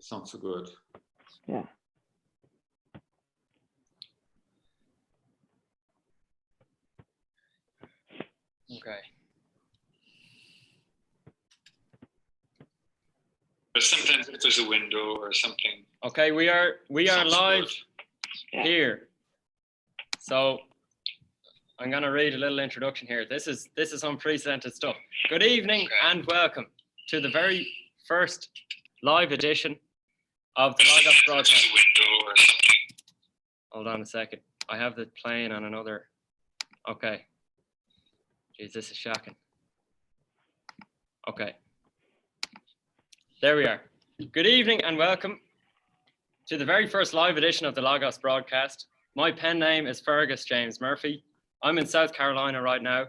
It's not so good. Yeah. Okay. But sometimes if there's a window or something. Okay, we are live here. So I'm going to read a little introduction here. This is unprecedented stuff. Good evening and welcome to the very first live edition of the Logos broadcast. Hold on a second. I have the playing on another. Okay. Jeez, this is shocking. Okay. There we are. Good evening and welcome to the very first live edition of the Logos broadcast. My pen name is Fergus James Murphy. I'm in South Carolina right now,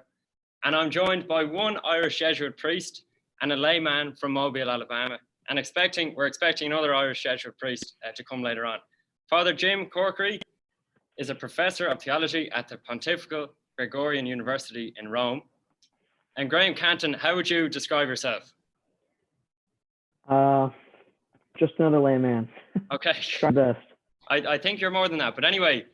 and I'm joined by one Irish Jesuit priest and a layman from Mobile, Alabama. And we're expecting another Irish Jesuit priest to come later on. Father Jim Corkery is a professor of theology at the Pontifical Gregorian University in Rome. And Graham Canton, how would you describe yourself? Just another layman. Okay. Try best. I think you're more than that. But anyway,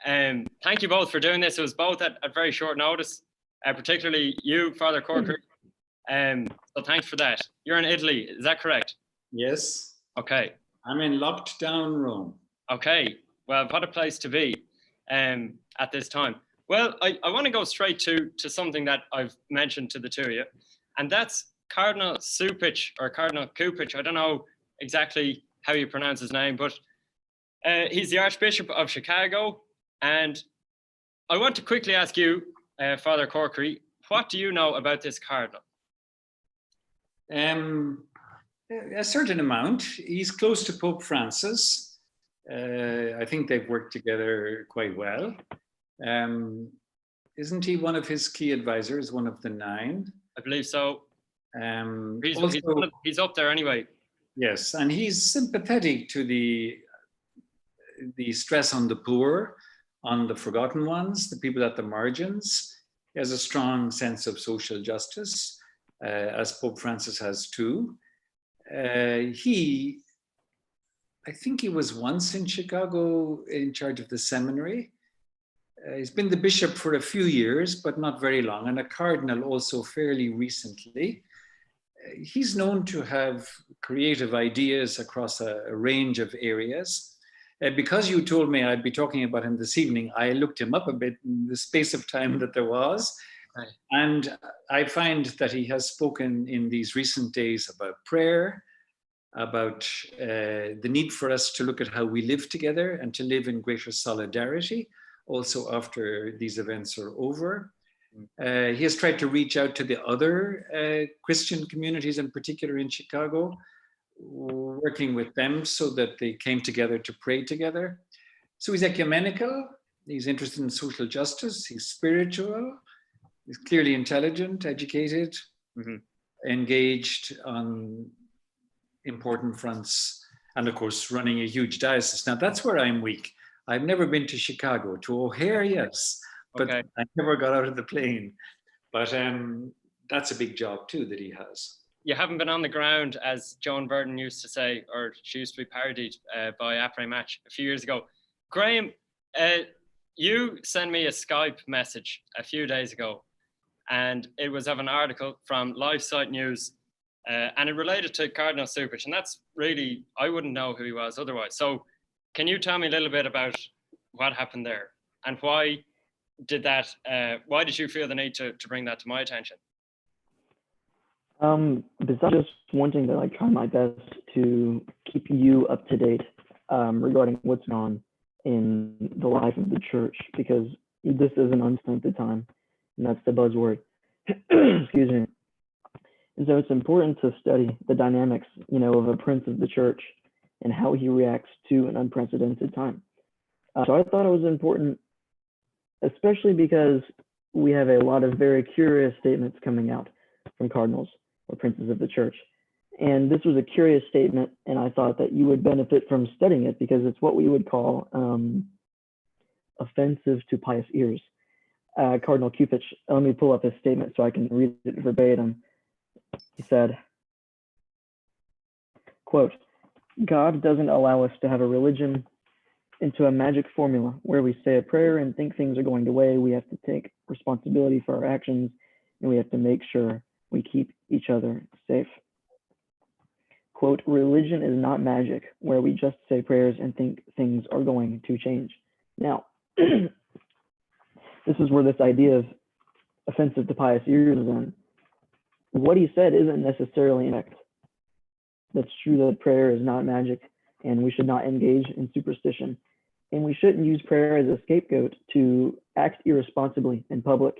thank you both for doing this. It was both at very short notice, particularly you, Father Corkery. So thanks for that. You're in Italy, is that correct? Yes. Okay. I'm in locked down Rome. Okay. Well, what a place to be at this time. Well, I want to go straight to something that I've mentioned to the two of you, and that's Cardinal Cupich or Cardinal Cupich. I don't know exactly how you pronounce his name, but he's the Archbishop of Chicago. And I want to quickly ask you, Father Corkery, what do you know about this cardinal? A certain amount. He's close to Pope Francis. I think they've worked together quite well. Isn't he one of his key advisors, one of the 9? I believe so. He's up there anyway. Yes, and he's sympathetic to the stress on the poor, on the forgotten ones, the people at the margins. He has a strong sense of social justice, as Pope Francis has too. I think he was once in Chicago in charge of the seminary. He's been the bishop for a few years, but not very long, and a cardinal also fairly recently. He's known to have creative ideas across a range of areas. Because you told me I'd be talking about him this evening, I looked him up a bit in the space of time that there was. Right. And I find that he has spoken in these recent days about prayer, about the need for us to look at how we live together and to live in greater solidarity, also after these events are over. He has tried to reach out to the other Christian communities, in particular in Chicago, working with them so that they came together to pray together. So he's ecumenical, he's interested in social justice, he's spiritual, he's clearly intelligent, educated, engaged on important fronts, and of course running a huge diocese. Now that's where I'm weak. I've never been to Chicago. To O'Hare, yes, but Okay. I never got out of the plane. But that's a big job too that he has. You haven't been on the ground, as Joan Burton used to say, or she used to be parodied by Après Match a few years ago. Graham, you sent me a Skype message a few days ago, and it was of an article from LifeSite News, and it related to Cardinal Cupich, and that's really, I wouldn't know who he was otherwise. So can you tell me a little bit about what happened there, and why did you feel the need to bring that to my attention? Besides just wanting to try my best to keep you up to date regarding what's going on in the life of the church, because this is an unsanctified time, and that's the buzzword. Excuse me. And so it's important to study the dynamics, of a prince of the church and how he reacts to an unprecedented time. So I thought it was important, especially because we have a lot of very curious statements coming out from cardinals or princes of the church. And this was a curious statement, and I thought that you would benefit from studying it because it's what we would call offensive to pious ears. Cardinal Cupich, let me pull up his statement so I can read it verbatim. He said, quote, God doesn't allow us to have a religion into a magic formula where we say a prayer and think things are going away. We have to take responsibility for our actions, and we have to make sure we keep each other safe. Quote, religion is not magic where we just say prayers and think things are going to change. Now, this is where this idea of offensive to pious ears is in. What he said isn't necessarily incorrect. That's true that prayer is not magic, and we should not engage in superstition. And we shouldn't use prayer as a scapegoat to act irresponsibly in public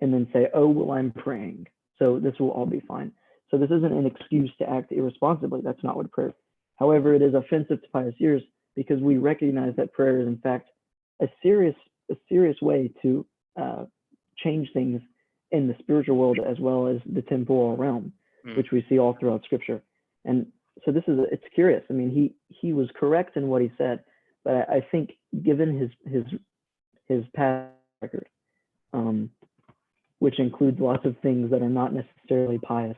and then say, oh, well, I'm praying, so this will all be fine. So this isn't an excuse to act irresponsibly. That's not what prayer is. However, it is offensive to pious ears because we recognize that prayer is, in fact, a serious way to change things in the spiritual world as well as the temporal realm, which we see all throughout Scripture. And so it's curious. I mean, he was correct in what he said, but I think given his past record, which includes lots of things that are not necessarily pious,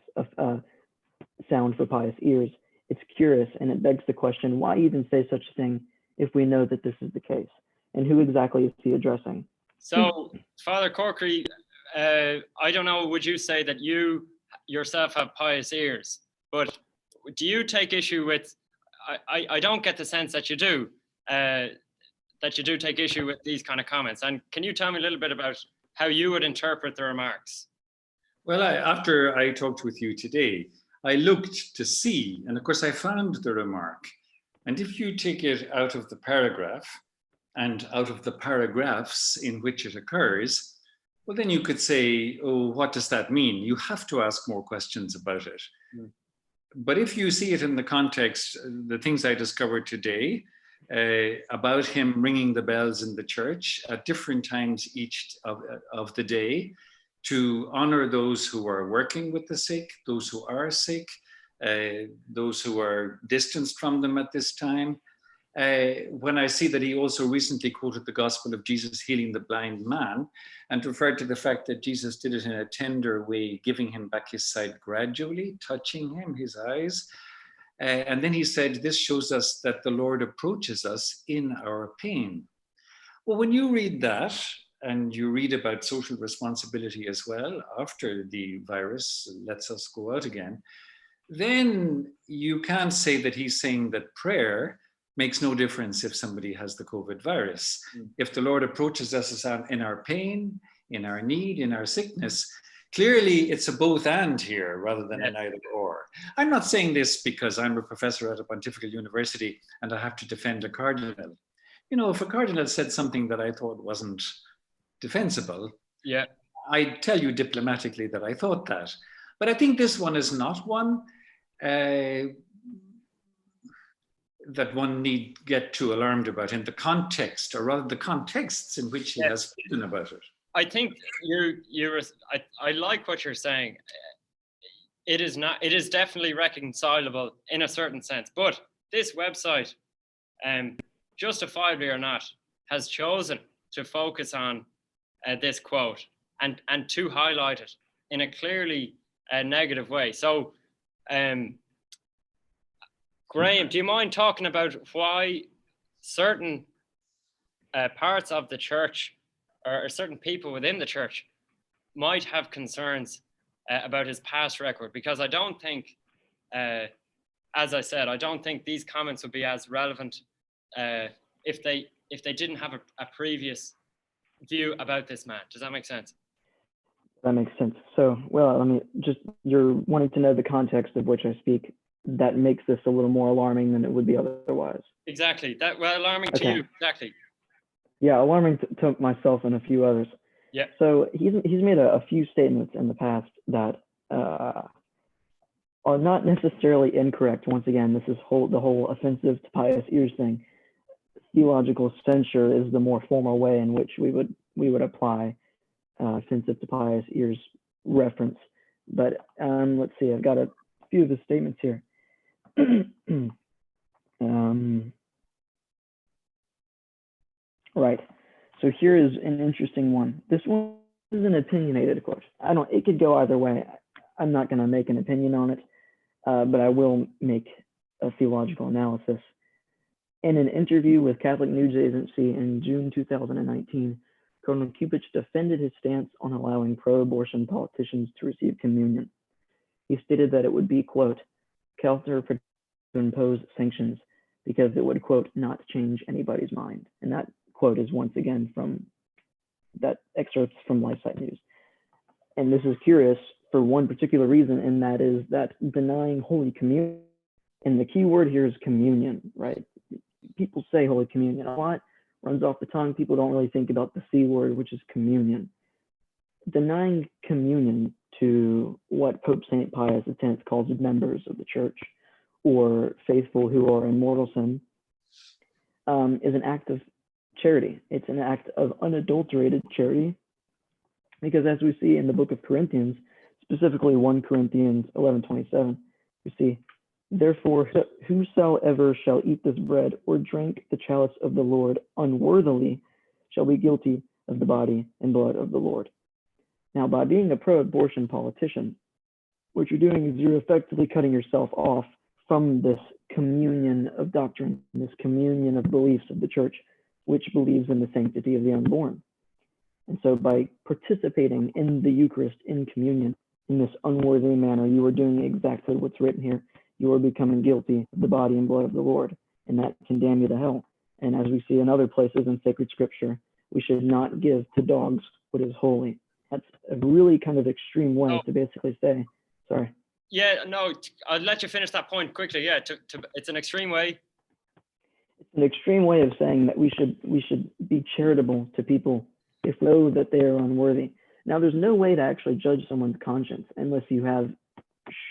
sound for pious ears, it's curious, and it begs the question, why even say such a thing if we know that this is the case? And who exactly is he addressing? So, Father Corkery, I don't know, would you say that you yourself have pious ears? But do you take issue with, I don't get the sense that you do take issue with these kind of comments. And can you tell me a little bit about how you would interpret the remarks? Well, after I talked with you today, I looked to see, and of course I found the remark. And if you take it out of the paragraph and out of the paragraphs in which it occurs, well, then you could say, oh, what does that mean? You have to ask more questions about it. But if you see it in the context, the things I discovered today about him ringing the bells in the church at different times each of the day to honor those who are working with the sick, those who are sick, those who are distanced from them at this time. When I see that he also recently quoted the Gospel of Jesus healing the blind man and referred to the fact that Jesus did it in a tender way, giving him back his sight gradually, touching him, his eyes. And then he said, this shows us that the Lord approaches us in our pain. Well, when you read that, and you read about social responsibility as well, after the virus lets us go out again, then you can't say that he's saying that prayer makes no difference if somebody has the COVID virus. If the Lord approaches us in our pain, in our need, in our sickness, clearly it's a both and here rather than an either or. I'm not saying this because I'm a professor at a Pontifical University and I have to defend a cardinal. You know, if a cardinal said something that I thought wasn't defensible, I'd tell you diplomatically that I thought that. But I think this one is not one that one need get too alarmed about in the context, or rather the contexts in which he has spoken about it. I think I like what you're saying. It is definitely reconcilable in a certain sense, but this website, justifiably or not, has chosen to focus on this quote and to highlight it in a clearly negative way. So, Graham, do you mind talking about why certain parts of the church or certain people within the church might have concerns about his past record? Because I don't think, as I said, I don't think these comments would be as relevant if they didn't have a previous view about this man. Does that make sense? That makes sense. So, well, I mean, just you're wanting to know the context of which I speak. That makes this a little more alarming than it would be otherwise. Exactly. Alarming to you. Exactly. Yeah, alarming to myself and a few others. Yeah. So he's made a few statements in the past that are not necessarily incorrect. Once again, this is the whole offensive to pious ears thing. Theological censure is the more formal way in which we would apply offensive to pious ears reference. But let's see, I've got a few of his statements here. Right. So here is an interesting one. This one is an opinionated quote. It could go either way. I'm not going to make an opinion on it, but I will make theological analysis. In an interview with Catholic News Agency in June 2019, Cardinal Cupich defended his stance on allowing pro-abortion politicians to receive communion. He stated that it would be, quote, counterproductive to impose sanctions because it would, quote, not change anybody's mind. And that quote is once again from that excerpt from LifeSite News. And this is curious for one particular reason, and that is that denying Holy Communion, and the key word here is communion, right? People say Holy Communion a lot, runs off the tongue. People don't really think about the C word, which is communion. Denying communion to what Pope St. Pius X calls members of the church, or faithful who are in mortal sin, is an act of charity. It's an act of unadulterated charity, because as we see in the book of Corinthians, specifically 1 Corinthians 11:27, we see, therefore, whosoever shall eat this bread or drink the chalice of the Lord unworthily shall be guilty of the body and blood of the Lord. Now, by being a pro-abortion politician, what you're doing is you're effectively cutting yourself off from this communion of doctrine, this communion of beliefs of the church, which believes in the sanctity of the unborn. And so by participating in the Eucharist, in communion, in this unworthy manner, you are doing exactly what's written here. You are becoming guilty of the body and blood of the Lord, and that can damn you to hell. And as we see in other places in sacred scripture, we should not give to dogs what is holy. That's a really kind of extreme way to basically say, sorry. Yeah, no, I'll let you finish that point quickly. Yeah, it's an extreme way. It's an extreme way of saying that we should be charitable to people if we know that they are unworthy. Now, there's no way to actually judge someone's conscience unless you have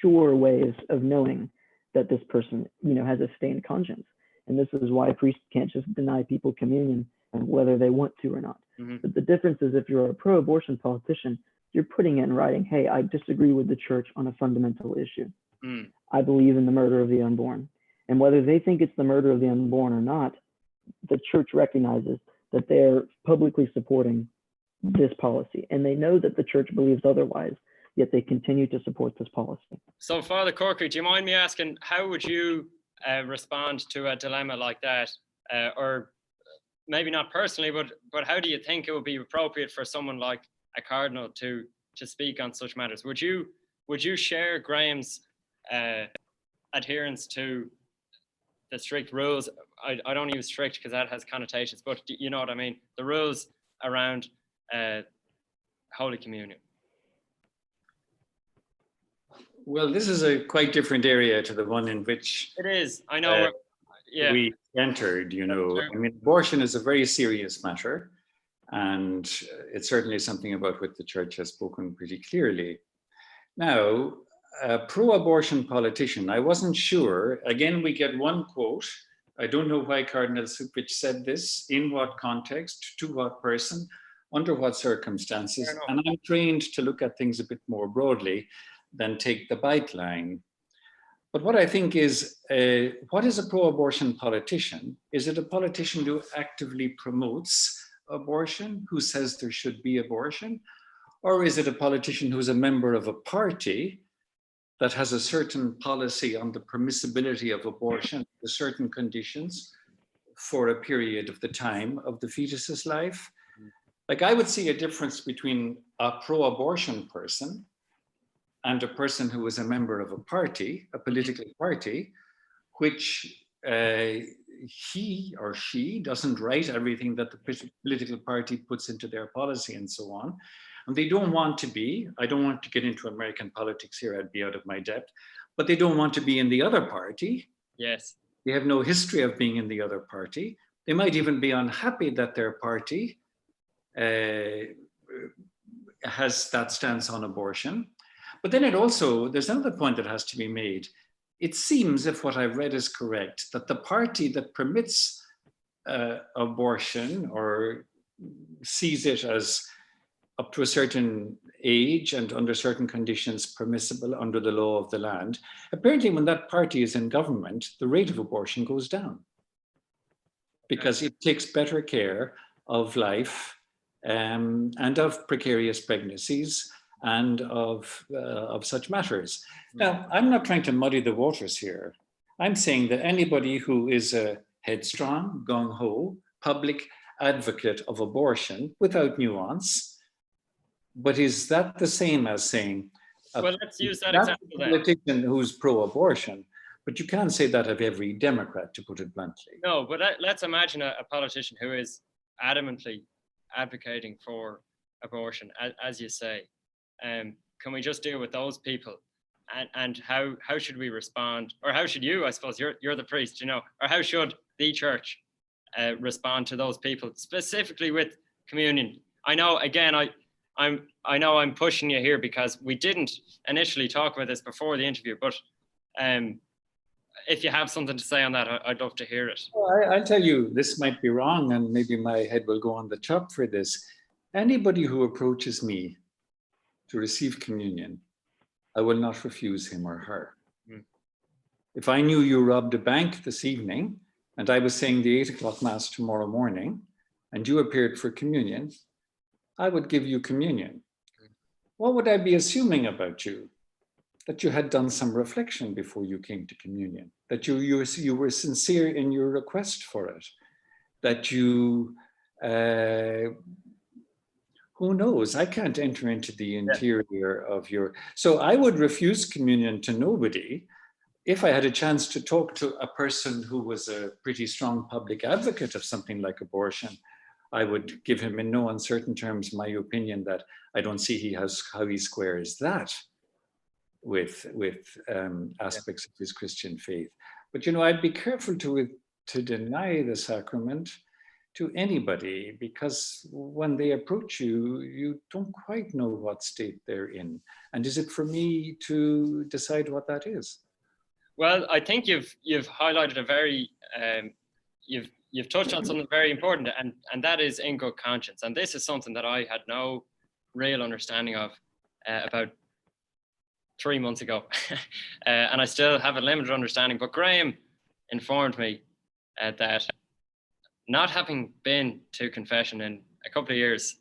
sure ways of knowing that this person, has a stained conscience. And this is why priests can't just deny people communion, whether they want to or not. Mm-hmm. But the difference is if you're a pro-abortion politician, you're putting it in writing, hey, I disagree with the church on a fundamental issue. I believe in the murder of the unborn. And whether they think it's the murder of the unborn or not, the church recognizes that they're publicly supporting this policy. And they know that the church believes otherwise, yet they continue to support this policy. So Father Corkery, do you mind me asking, how would you respond to a dilemma like that? Or maybe not personally, but how do you think it would be appropriate for someone like a cardinal to speak on such matters? Would you share Graham's adherence to the strict rules? I don't use strict because that has connotations, but you know what I mean? The rules around Holy Communion. Well, this is a quite different area to the one in which it is. I know. We entered. I mean, abortion is a very serious matter, and it's certainly something about which the church has spoken pretty clearly. Now, a pro-abortion politician, I wasn't sure. Again, we get one quote. I don't know why Cardinal Cupich said this, in what context, to what person, under what circumstances. And I'm trained to look at things a bit more broadly than take the bite line. But what I think is, what is a pro-abortion politician? Is it a politician who actively promotes abortion, who says there should be abortion? Or is it a politician who's a member of a party that has a certain policy on the permissibility of abortion under certain conditions for a period of the time of the fetus's life? Like, I would see a difference between a pro-abortion person and a person who is a member of a party, a political party, which he or she doesn't write everything that the political party puts into their policy and so on. And they don't want to be, I don't want to get into American politics here, I'd be out of my depth, but they don't want to be in the other party. Yes. They have no history of being in the other party. They might even be unhappy that their party has that stance on abortion. But then there's another point that has to be made. It seems, if what I've read is correct, that the party that permits abortion or sees it as up to a certain age and under certain conditions permissible under the law of the land, apparently when that party is in government, the rate of abortion goes down because it takes better care of life and of precarious pregnancies and of such matters. Now, I'm not trying to muddy the waters here. I'm saying that anybody who is a headstrong, gung-ho, public advocate of abortion without nuance, but is that the same as saying well, let's use that example then. Politician who's pro-abortion, but you can't say that of every Democrat, to put it bluntly. No, but let's imagine a politician who is adamantly advocating for abortion, as you say. Can we just deal with those people? And how should we respond? Or how should you, I suppose, you're the priest, you know, or how should the church respond to those people, specifically with communion? I know, again, I know I'm pushing you here because we didn't initially talk about this before the interview, but if you have something to say on that, I'd love to hear it. Well, I'll tell you, this might be wrong, and maybe my head will go on the chop for this. Anybody who approaches me to receive communion, I will not refuse him or her. Mm. If I knew you robbed a bank this evening, and I was saying the 8 o'clock mass tomorrow morning, and you appeared for communion, I would give you communion. What would I be assuming about you? That you had done some reflection before you came to communion, that you were sincere in your request for it, that you, who knows, I can't enter into the interior of your, so I would refuse communion to nobody. If I had a chance to talk to a person who was a pretty strong public advocate of something like abortion, I would give him in no uncertain terms my opinion that I don't see how he squares that with aspects of his Christian faith. But, you know, I'd be careful to deny the sacrament to anybody, because when they approach you, you don't quite know what state they're in. And is it for me to decide what that is? Well, I think you've highlighted a very, you've touched on something very important, and that is in good conscience. And this is something that I had no real understanding of about 3 months ago. And I still have a limited understanding, but Graham informed me that not having been to confession in a couple of years,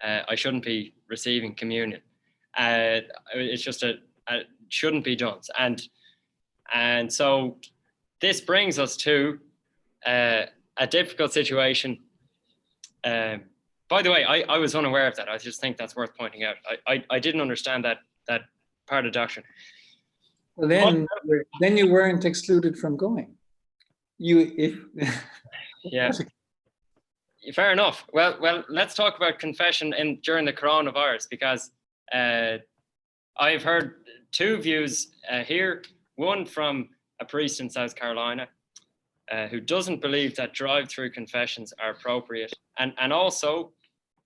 I shouldn't be receiving communion. It's just it shouldn't be done. And so this brings us to a difficult situation. By the way, I was unaware of that. I just think that's worth pointing out. I didn't understand that part of doctrine. Well, then you weren't excluded from going. Yeah, fair enough. Well, let's talk about confession during the coronavirus, because I've heard two views here. One from a priest in South Carolina who doesn't believe that drive-through confessions are appropriate, and also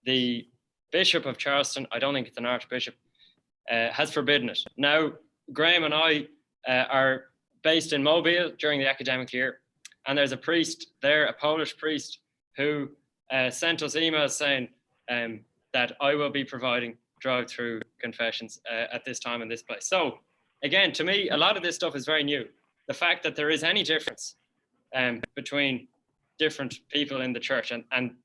the Bishop of Charleston, I don't think it's an archbishop, has forbidden it. Now, Graham and I are based in Mobile during the academic year, and there's a priest there, a Polish priest, who sent us emails saying that I will be providing drive-through confessions at this time in this place. So again, to me, a lot of this stuff is very new. The fact that there is any difference between different people in the church. And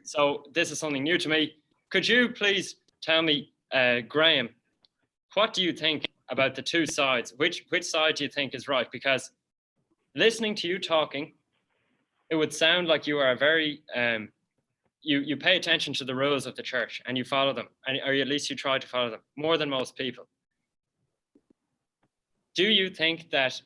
so this is something new to me. Could you please tell me, Graham, what do you think about the two sides? Which side do you think is right? Because listening to you talking, it would sound like you are very, you pay attention to the rules of the church and you follow them, or at least you try to follow them more than most people. Do you think that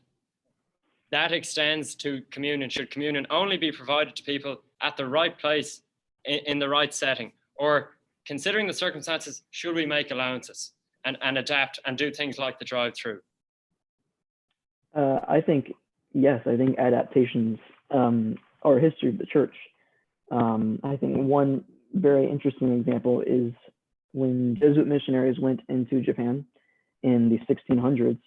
extends to communion? Should communion only be provided to people at the right place, in the right setting? Or considering the circumstances, should we make allowances and adapt and do things like the drive-through? I think, yes, I think adaptations are history of the church. I think one very interesting example is when Jesuit missionaries went into Japan in the 1600s,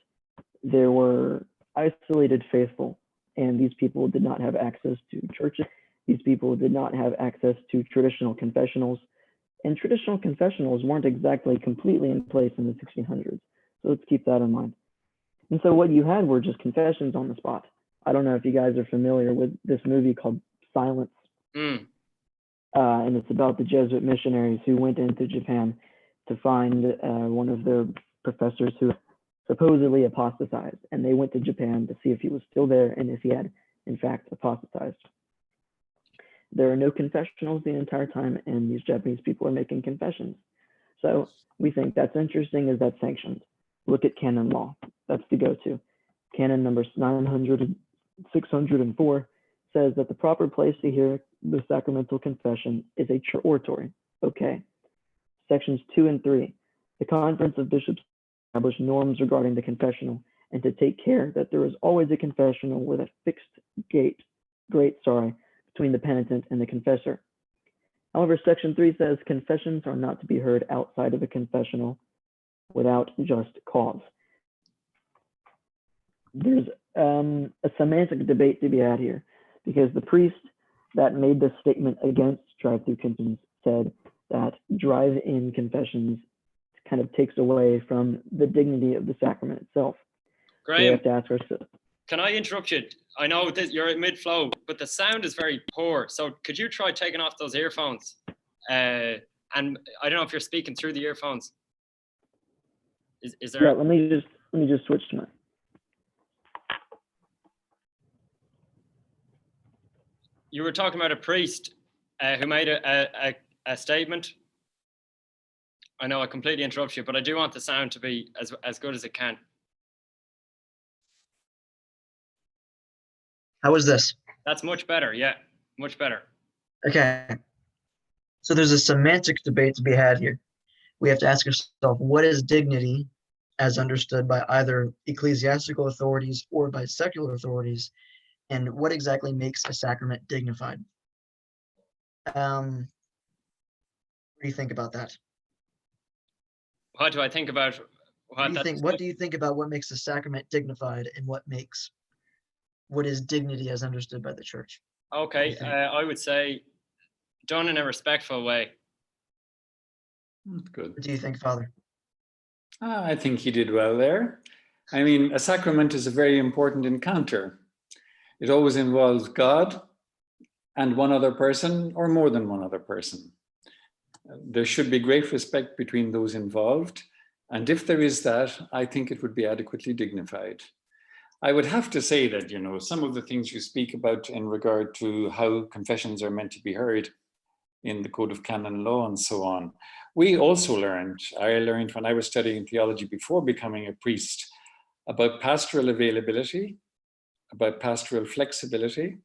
there were isolated faithful, and these people did not have access to churches. These people did not have access to traditional confessionals, and traditional confessionals weren't exactly completely in place in the 1600s. So let's keep that in mind. And so what you had were just confessions on the spot. I don't know if you guys are familiar with this movie called Silence. And it's about the Jesuit missionaries who went into Japan to find one of their professors who supposedly apostatized, and they went to Japan to see if he was still there and if he had, in fact, apostatized. There are no confessionals the entire time, and these Japanese people are making confessions. So we think that's interesting. Is that sanctioned? Look at canon law. That's the go-to. Canon number 604 says that the proper place to hear the sacramental confession is a church oratory. Okay. Sections 2 and 3. The Conference of Bishops establish norms regarding the confessional and to take care that there is always a confessional with a fixed grate between the penitent and the confessor. However, Section 3 says confessions are not to be heard outside of a confessional without just cause. There's a semantic debate to be had here, because the priest that made the statement against drive-thru confessions said that drive-in confessions kind of takes away from the dignity of the sacrament itself. Graham, we have to ask ourselves, can I interrupt you? I know that you're in mid-flow, but the sound is very poor. So could you try taking off those earphones? And I don't know if you're speaking through the earphones. Is there? Yeah, let me just switch to mine. You were talking about a priest who made a statement. I know I completely interrupt you, but I do want the sound to be as good as it can. How is this? That's much better. Yeah, much better. Okay. So there's a semantic debate to be had here. We have to ask ourselves, what is dignity as understood by either ecclesiastical authorities or by secular authorities, and what exactly makes a sacrament dignified? What do you think about that? What do I think about What do you think about what makes a sacrament dignified and what is dignity as understood by the church? Okay, I would say done in a respectful way. Good. What do you think, Father? I think he did well there. I mean, a sacrament is a very important encounter. It always involves God and one other person or more than one other person. There should be great respect between those involved. And if there is that, I think it would be adequately dignified. I would have to say that, you know, some of the things you speak about in regard to how confessions are meant to be heard in the Code of Canon Law and so on, we also learned, I learned when I was studying theology before becoming a priest, about pastoral availability, about pastoral flexibility.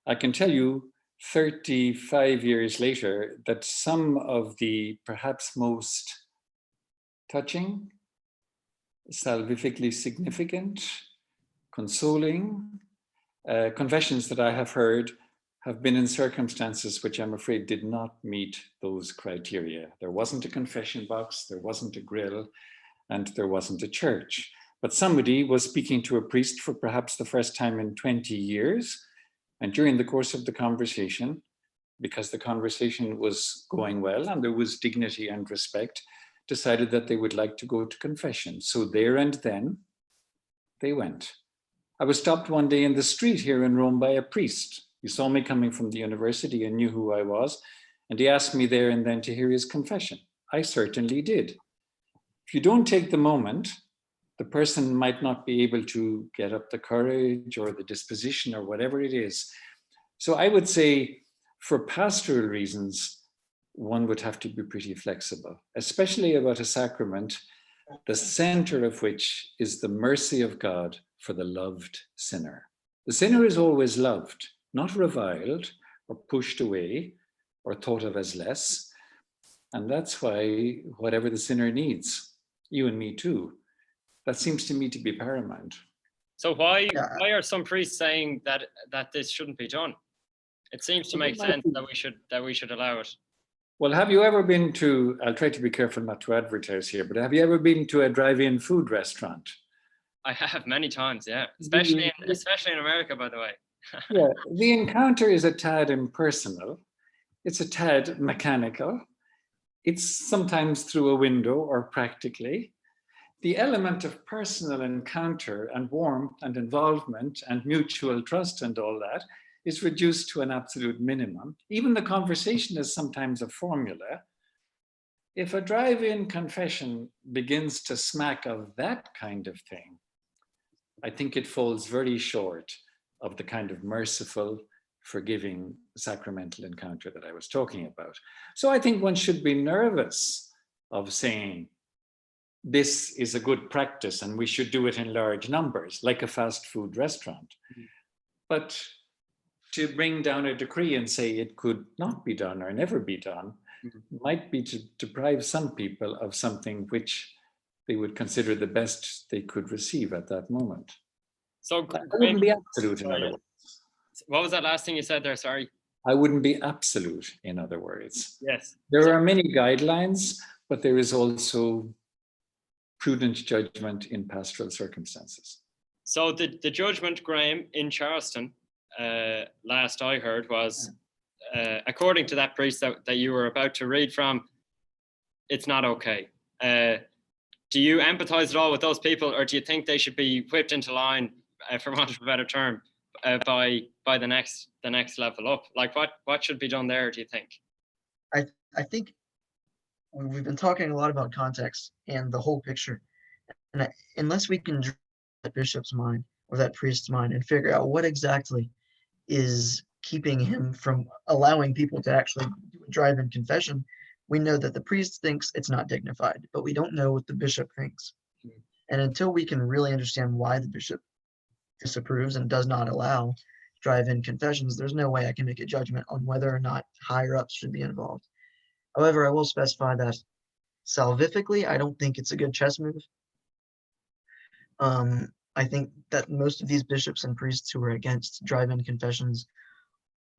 I can tell you 35 years later that some of the perhaps most touching, salvifically significant, consoling confessions that I have heard have been in circumstances which I'm afraid did not meet those criteria. There wasn't a confession box, there wasn't a grill, and there wasn't a church. But somebody was speaking to a priest for perhaps the first time in 20 years. And during the course of the conversation, because the conversation was going well and there was dignity and respect, decided that they would like to go to confession. So there and then, they went. I was stopped one day in the street here in Rome by a priest. He saw me coming from the university and knew who I was, and he asked me there and then to hear his confession. I certainly did. If you don't take the moment, the person might not be able to get up the courage or the disposition or whatever it is. So I would say for pastoral reasons, one would have to be pretty flexible, especially about a sacrament, the center of which is the mercy of God for the loved sinner. The sinner is always loved, not reviled or pushed away or thought of as less. And that's why whatever the sinner needs, you and me too, that seems to me to be paramount. So why are some priests saying that this shouldn't be done? It seems to make sense that we should allow it. Well, have you ever been to, I'll try to be careful not to advertise here, but have you ever been to a drive-in food restaurant? I have many times, yeah. Especially in America, by the way. Yeah, the encounter is a tad impersonal. It's a tad mechanical. It's sometimes through a window or practically. The element of personal encounter and warmth and involvement and mutual trust and all that is reduced to an absolute minimum. Even the conversation is sometimes a formula. if a drive-in confession begins to smack of that kind of thing, I think it falls very short of the kind of merciful, forgiving, sacramental encounter that I was talking about. So I think one should be nervous of saying, this is a good practice and we should do it in large numbers, like a fast food restaurant. But to bring down a decree and say it could not be done or never be done might be to deprive some people of something which they would consider the best they could receive at that moment. So I wouldn't be absolute, in other words. What was that last thing you said there? Sorry. I wouldn't be absolute, in other words. Yes. There are many guidelines, but there is also prudent judgment in pastoral circumstances. So the judgment, Graham, in Charleston, last I heard was, according to that priest that you were about to read from, it's not okay. Do you empathize at all with those people, or do you think they should be whipped into line, for want of a better term, by the next level up? Like what should be done there, do you think? I think we've been talking a lot about context and the whole picture. And unless we can draw that bishop's mind or that priest's mind and figure out what exactly is keeping him from allowing people to actually do a drive-in confession, we know that the priest thinks it's not dignified, but we don't know what the bishop thinks. And until we can really understand why the bishop disapproves and does not allow drive-in confessions, there's no way I can make a judgment on whether or not higher ups should be involved. However, I will specify that salvifically, I don't think it's a good chess move. I think that most of these bishops and priests who are against drive-in confessions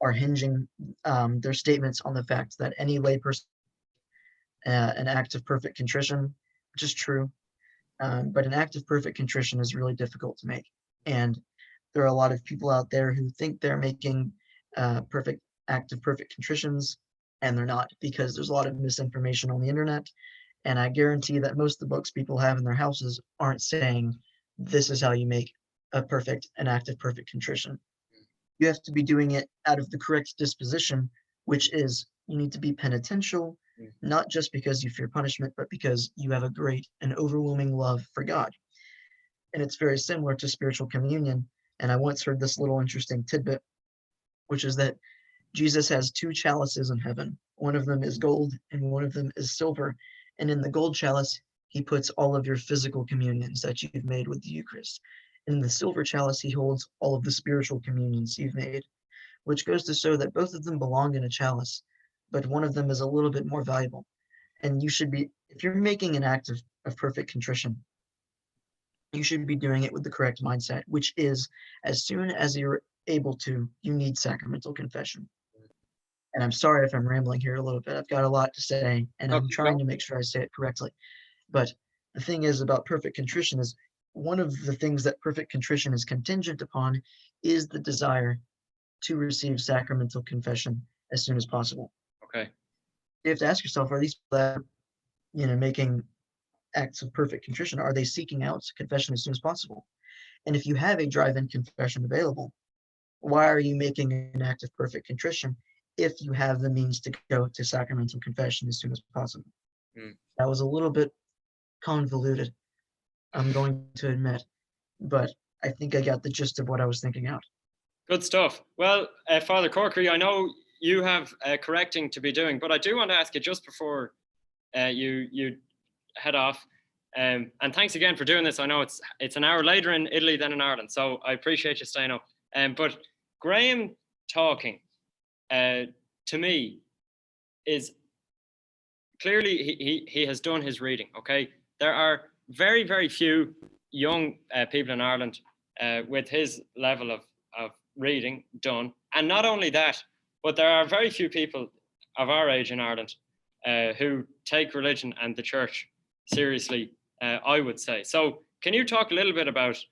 are hinging their statements on the fact that any layperson, an act of perfect contrition, which is true, but an act of perfect contrition is really difficult to make. And there are a lot of people out there who think they're making perfect act of perfect contritions, and they're not, because there's a lot of misinformation on the internet. And I guarantee that most of the books people have in their houses aren't saying this is how you make an act of perfect contrition. You have to be doing it out of the correct disposition, which is you need to be penitential, not just because you fear punishment, but because you have a great and overwhelming love for God. And it's very similar to spiritual communion. And I once heard this little interesting tidbit, which is that Jesus has two chalices in heaven. One of them is gold and one of them is silver. And in the gold chalice, he puts all of your physical communions that you've made with the Eucharist. In the silver chalice, he holds all of the spiritual communions you've made, which goes to show that both of them belong in a chalice, but one of them is a little bit more valuable. And you should be, if you're making an act of perfect contrition, you should be doing it with the correct mindset, which is as soon as you're able to, you need sacramental confession. And I'm sorry if I'm rambling here a little bit. I've got a lot to say, and I'm trying to make sure I say it correctly. But the thing is about perfect contrition is one of the things that perfect contrition is contingent upon is the desire to receive sacramental confession as soon as possible. Okay. You have to ask yourself, are these people that, making acts of perfect contrition, are they seeking out confession as soon as possible? And if you have a drive-in confession available, why are you making an act of perfect contrition if you have the means to go to sacramental confession as soon as possible? That was a little bit convoluted, I'm going to admit, but I think I got the gist of what I was thinking out. Good stuff. Well, Father Corkery, I know you have correcting to be doing, but I do want to ask you just before you head off, and thanks again for doing this. I know it's an hour later in Italy than in Ireland, so I appreciate you staying up. But Graham talking, to me, is clearly he has done his reading, okay? There are very, very few young people in Ireland with his level of reading done. And not only that, but there are very few people of our age in Ireland who take religion and the church seriously, I would say. So can you talk a little bit about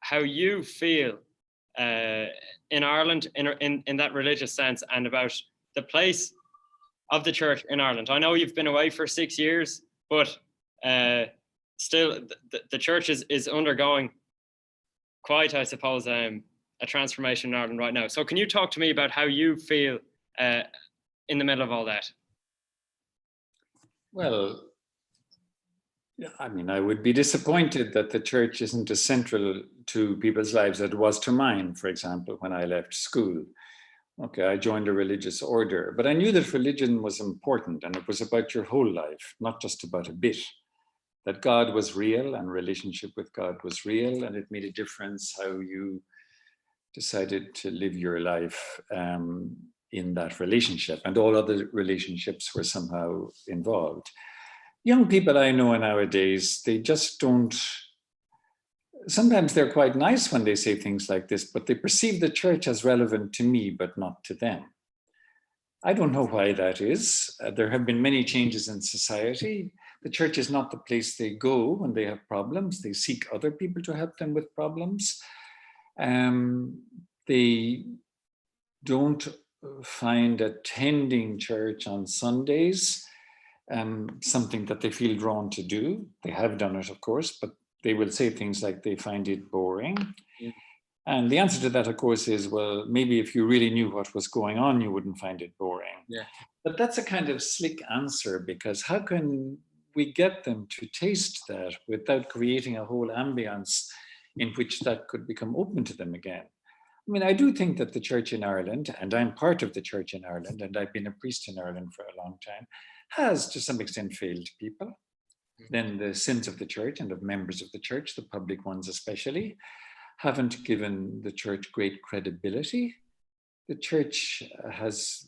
how you feel in Ireland in that religious sense, and about the place of the church in Ireland? I know you've been away for 6 years, but still the church is undergoing quite, I suppose, a transformation in Ireland right now. So can you talk to me about how you feel in the middle of all that? Well, yeah, I mean, I would be disappointed that the church isn't as central to people's lives as it was to mine, for example, when I left school. Okay, I joined a religious order, but I knew that religion was important and it was about your whole life, not just about a bit. That God was real and relationship with God was real, and it made a difference how you decided to live your life in that relationship, and all other relationships were somehow involved. Young people I know nowadays, they just don't, sometimes they're quite nice when they say things like this, but they perceive the church as relevant to me, but not to them. I don't know why that is. There have been many changes in society. The church is not the place they go when they have problems. They seek other people to help them with problems. They don't find attending church on Sundays something that they feel drawn to do. They have done it, of course, but they will say things like they find it boring. Yeah. And the answer to that, of course, is, well, maybe if you really knew what was going on, you wouldn't find it boring. Yeah. But that's a kind of slick answer, because how can we get them to taste that without creating a whole ambience in which that could become open to them again? I mean, I do think that the church in Ireland, and I'm part of the church in Ireland, and I've been a priest in Ireland for a long time, has to some extent failed people. Then the sins of the church and of members of the church, the public ones especially, haven't given the church great credibility. The church has,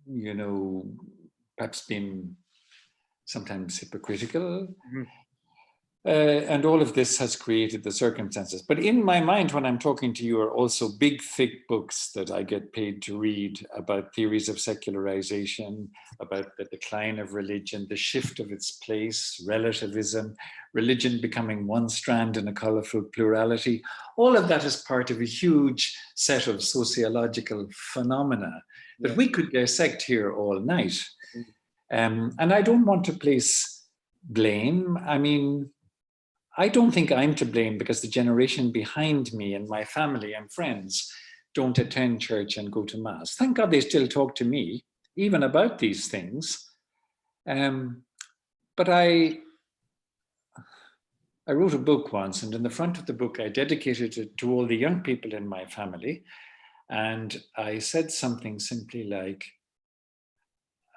you know, perhaps been sometimes hypocritical. Mhm. And all of this has created the circumstances. But in my mind, when I'm talking to you, are also big, thick books that I get paid to read about theories of secularization, about the decline of religion, the shift of its place, relativism, religion becoming one strand in a colorful plurality. All of that is part of a huge set of sociological phenomena that we could dissect here all night. And I don't want to place blame. I mean, I don't think I'm to blame because the generation behind me and my family and friends don't attend church and go to mass. Thank God they still talk to me, even about these things. But I wrote a book once, and in the front of the book, I dedicated it to all the young people in my family. And I said something simply like,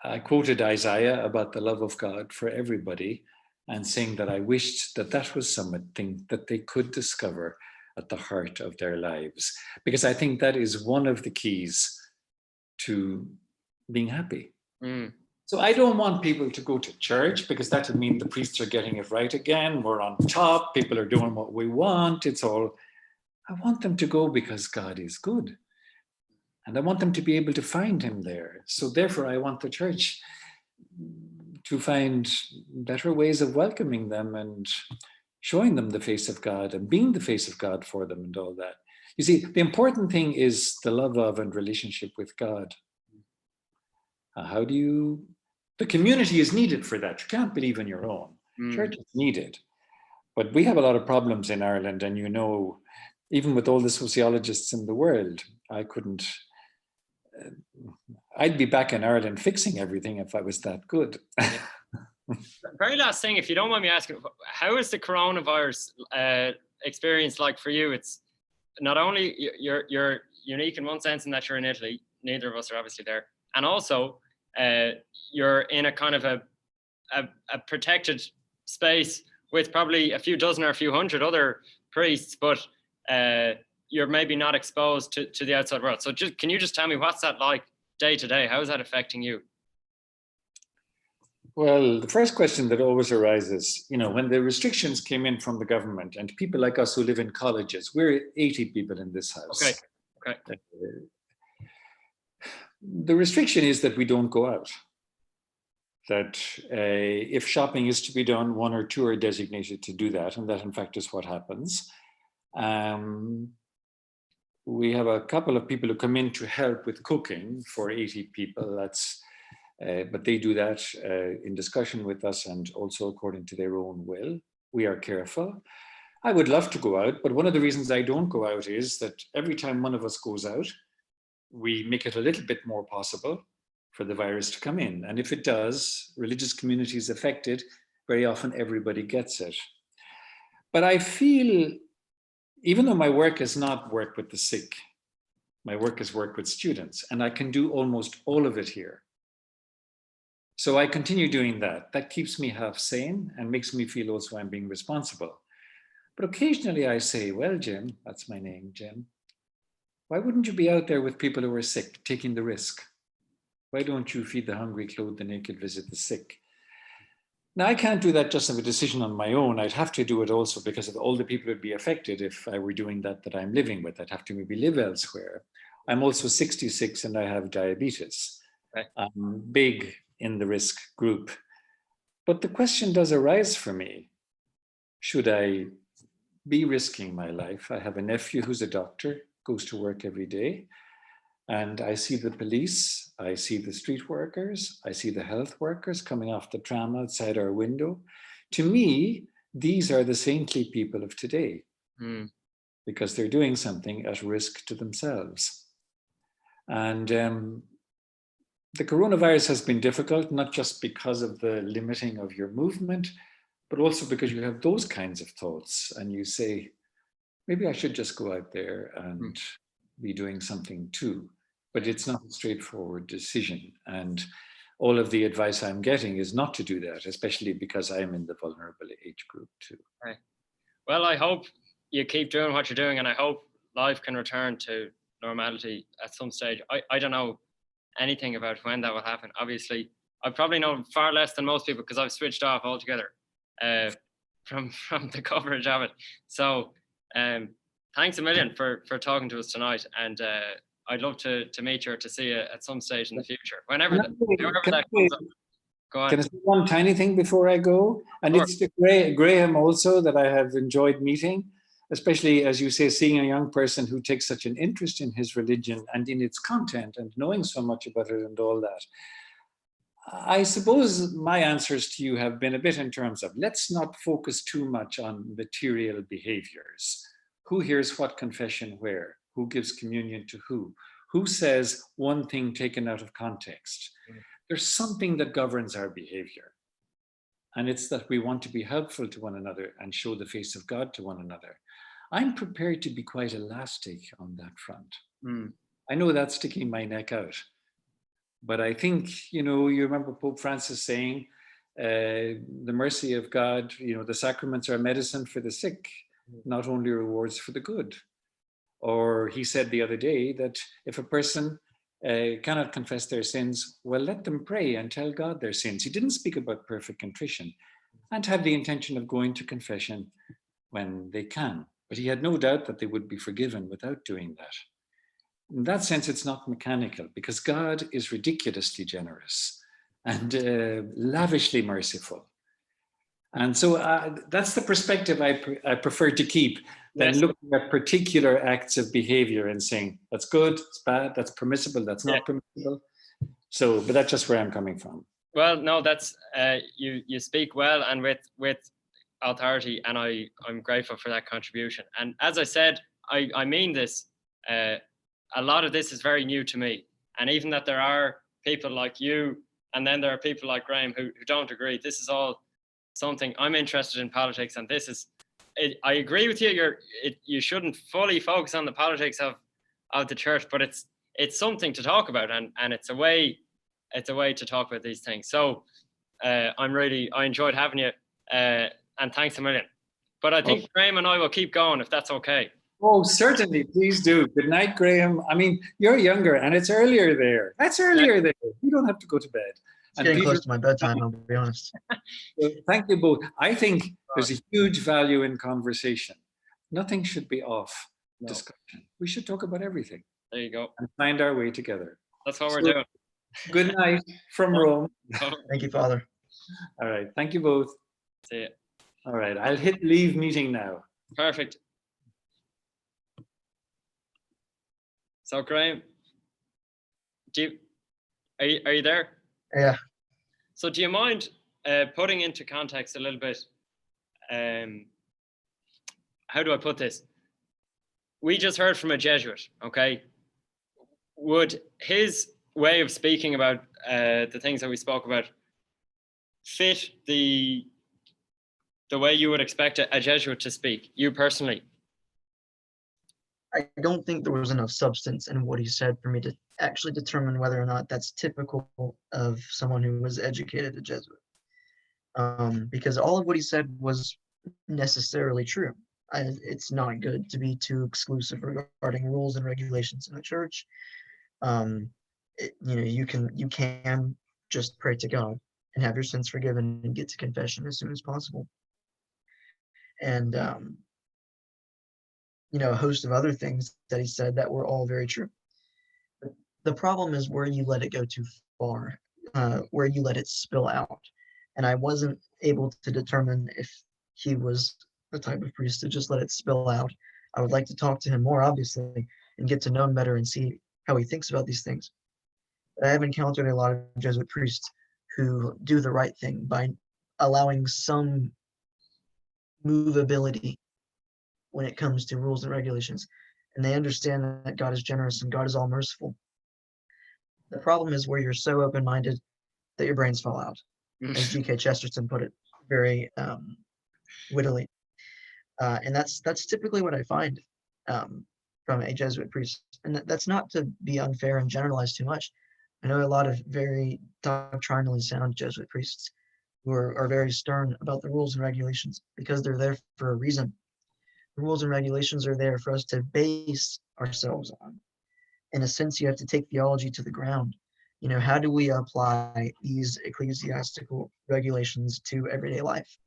I quoted Isaiah about the love of God for everybody, and saying that I wished that that was something that they could discover at the heart of their lives, because I think that is one of the keys to being happy. So I don't want people to go to church because that would mean the priests are getting it right again. We're on top, people are doing what we want. It's all, I want them to go because God is good. And I want them to be able to find him there. So therefore I want the church to find better ways of welcoming them and showing them the face of God and being the face of God for them and all that. You see, the important thing is the love of and relationship with God. How do you, the community is needed for that. You can't believe on your own. Church is needed. But we have a lot of problems in Ireland, and you know, even with all the sociologists in the world, I couldn't, I'd be back in Ireland fixing everything if I was that good. Very last thing, if you don't mind me asking, how is the coronavirus experience like for you? It's not only you're unique in one sense in that you're in Italy, neither of us are obviously there, and also you're in a kind of a protected space with probably a few dozen or a few hundred other priests, but you're maybe not exposed to the outside world. So can you just tell me, what's that like day to day? How is that affecting you? Well, the first question that always arises, you know, when the restrictions came in from the government, and people like us who live in colleges, we're 80 people in this house. Okay. The restriction is that we don't go out. That if shopping is to be done, one or two are designated to do that, and that in fact is what happens. We have a couple of people who come in to help with cooking for 80 people. That's but they do that in discussion with us and also according to their own will. We are careful. I would love to go out, but one of the reasons I don't go out is that every time one of us goes out, we make it a little bit more possible. for the virus to come in. And if it does, religious communities affected, very often everybody gets it. But I feel, even though my work is not work with the sick, my work is work with students, and I can do almost all of it here. So I continue doing that. That keeps me half sane and makes me feel also I'm being responsible. But occasionally I say, well, Jim, that's my name, Jim, why wouldn't you be out there with people who are sick, taking the risk? Why don't you feed the hungry, clothe the naked, visit the sick? Now, I can't do that just of a decision on my own. I'd have to do it also because of all the people who'd be affected if I were doing that I'm living with. I'd have to maybe live elsewhere. I'm also 66 and I have diabetes. Right. I'm big in the risk group. But the question does arise for me. Should I be risking my life? I have a nephew who's a doctor, goes to work every day. And I see the police, I see the street workers, I see the health workers coming off the tram outside our window. To me, these are the saintly people of today because they're doing something at risk to themselves. And the coronavirus has been difficult, not just because of the limiting of your movement, but also because you have those kinds of thoughts and you say, maybe I should just go out there and be doing something too. But it's not a straightforward decision. And all of the advice I'm getting is not to do that, especially because I'm in the vulnerable age group too. Right. Well, I hope you keep doing what you're doing, and I hope life can return to normality at some stage. I don't know anything about when that will happen. Obviously, I probably know far less than most people because I've switched off altogether from the coverage of it. So thanks a million for talking to us tonight, and I'd love to meet you or to see you at some stage in the future. Whenever that comes up. Go on. Can I say one tiny thing before I go? And Sure. it's to Graham also that I have enjoyed meeting, especially, as you say, seeing a young person who takes such an interest in his religion and in its content and knowing so much about it and all that. I suppose my answers to you have been a bit in terms of, let's not focus too much on material behaviors. Who hears what confession where? Who gives communion to who? Who says one thing taken out of context? There's something that governs our behavior. And it's that we want to be helpful to one another and show the face of God to one another. I'm prepared to be quite elastic on that front. I know that's sticking my neck out. But I think, you remember Pope Francis saying, the mercy of God, the sacraments are medicine for the sick, not only rewards for the good. Or he said the other day that if a person cannot confess their sins, well, let them pray and tell God their sins. He didn't speak about perfect contrition and have the intention of going to confession when they can. But he had no doubt that they would be forgiven without doing that. In that sense, it's not mechanical because God is ridiculously generous and lavishly merciful. And so that's the perspective I prefer to keep than looking at particular acts of behavior and saying, that's good, it's bad, that's permissible, that's not permissible. So, but that's just where I'm coming from. Well, no, that's, you speak well and with authority, and I'm grateful for that contribution. And as I said, I mean this, a lot of this is very new to me. And even that there are people like you, and then there are people like Graham who don't agree. This is all something I'm interested in politics, and this is, I agree with you. You shouldn't fully focus on the politics of the church, but it's something to talk about, and it's a way to talk about these things. So I enjoyed having you, and thanks a million. But I think Graham and I will keep going if that's okay. Oh, certainly. Please do. Good night, Graham. I mean, you're younger and it's earlier there. That's earlier there. You don't have to go to bed. It's getting close to my bedtime, I'll be honest. Thank you both. I think there's a huge value in conversation. Nothing should be off discussion. We should talk about everything. There you go. And find our way together. That's what we're doing. Good night from Rome. Thank you, Father. All right. Thank you both. See you. All right. I'll hit leave meeting now. Perfect. So Graham, are you there? Yeah. So do you mind putting into context a little bit, how do I put this? We just heard from a Jesuit, okay? Would his way of speaking about the things that we spoke about fit the way you would expect a Jesuit to speak, you personally? I don't think there was enough substance in what he said for me to actually determine whether or not that's typical of someone who was educated a Jesuit. Because all of what he said was necessarily true. It's not good to be too exclusive regarding rules and regulations in the church. You can just pray to God and have your sins forgiven and get to confession as soon as possible. And a host of other things that he said that were all very true. But the problem is where you let it go too far, where you let it spill out. And I wasn't able to determine if he was the type of priest to just let it spill out. I would like to talk to him more, obviously, and get to know him better and see how he thinks about these things. But I have encountered a lot of Jesuit priests who do the right thing by allowing some movability when it comes to rules and regulations. And they understand that God is generous and God is all merciful. The problem is where you're so open-minded that your brains fall out, as G.K. Chesterton put it very wittily. And that's typically what I find from a Jesuit priest. And that's not to be unfair and generalize too much. I know a lot of very doctrinally sound Jesuit priests who are very stern about the rules and regulations because they're there for a reason. The rules and regulations are there for us to base ourselves on. In a sense, you have to take theology to the ground. How do we apply these ecclesiastical regulations to everyday life?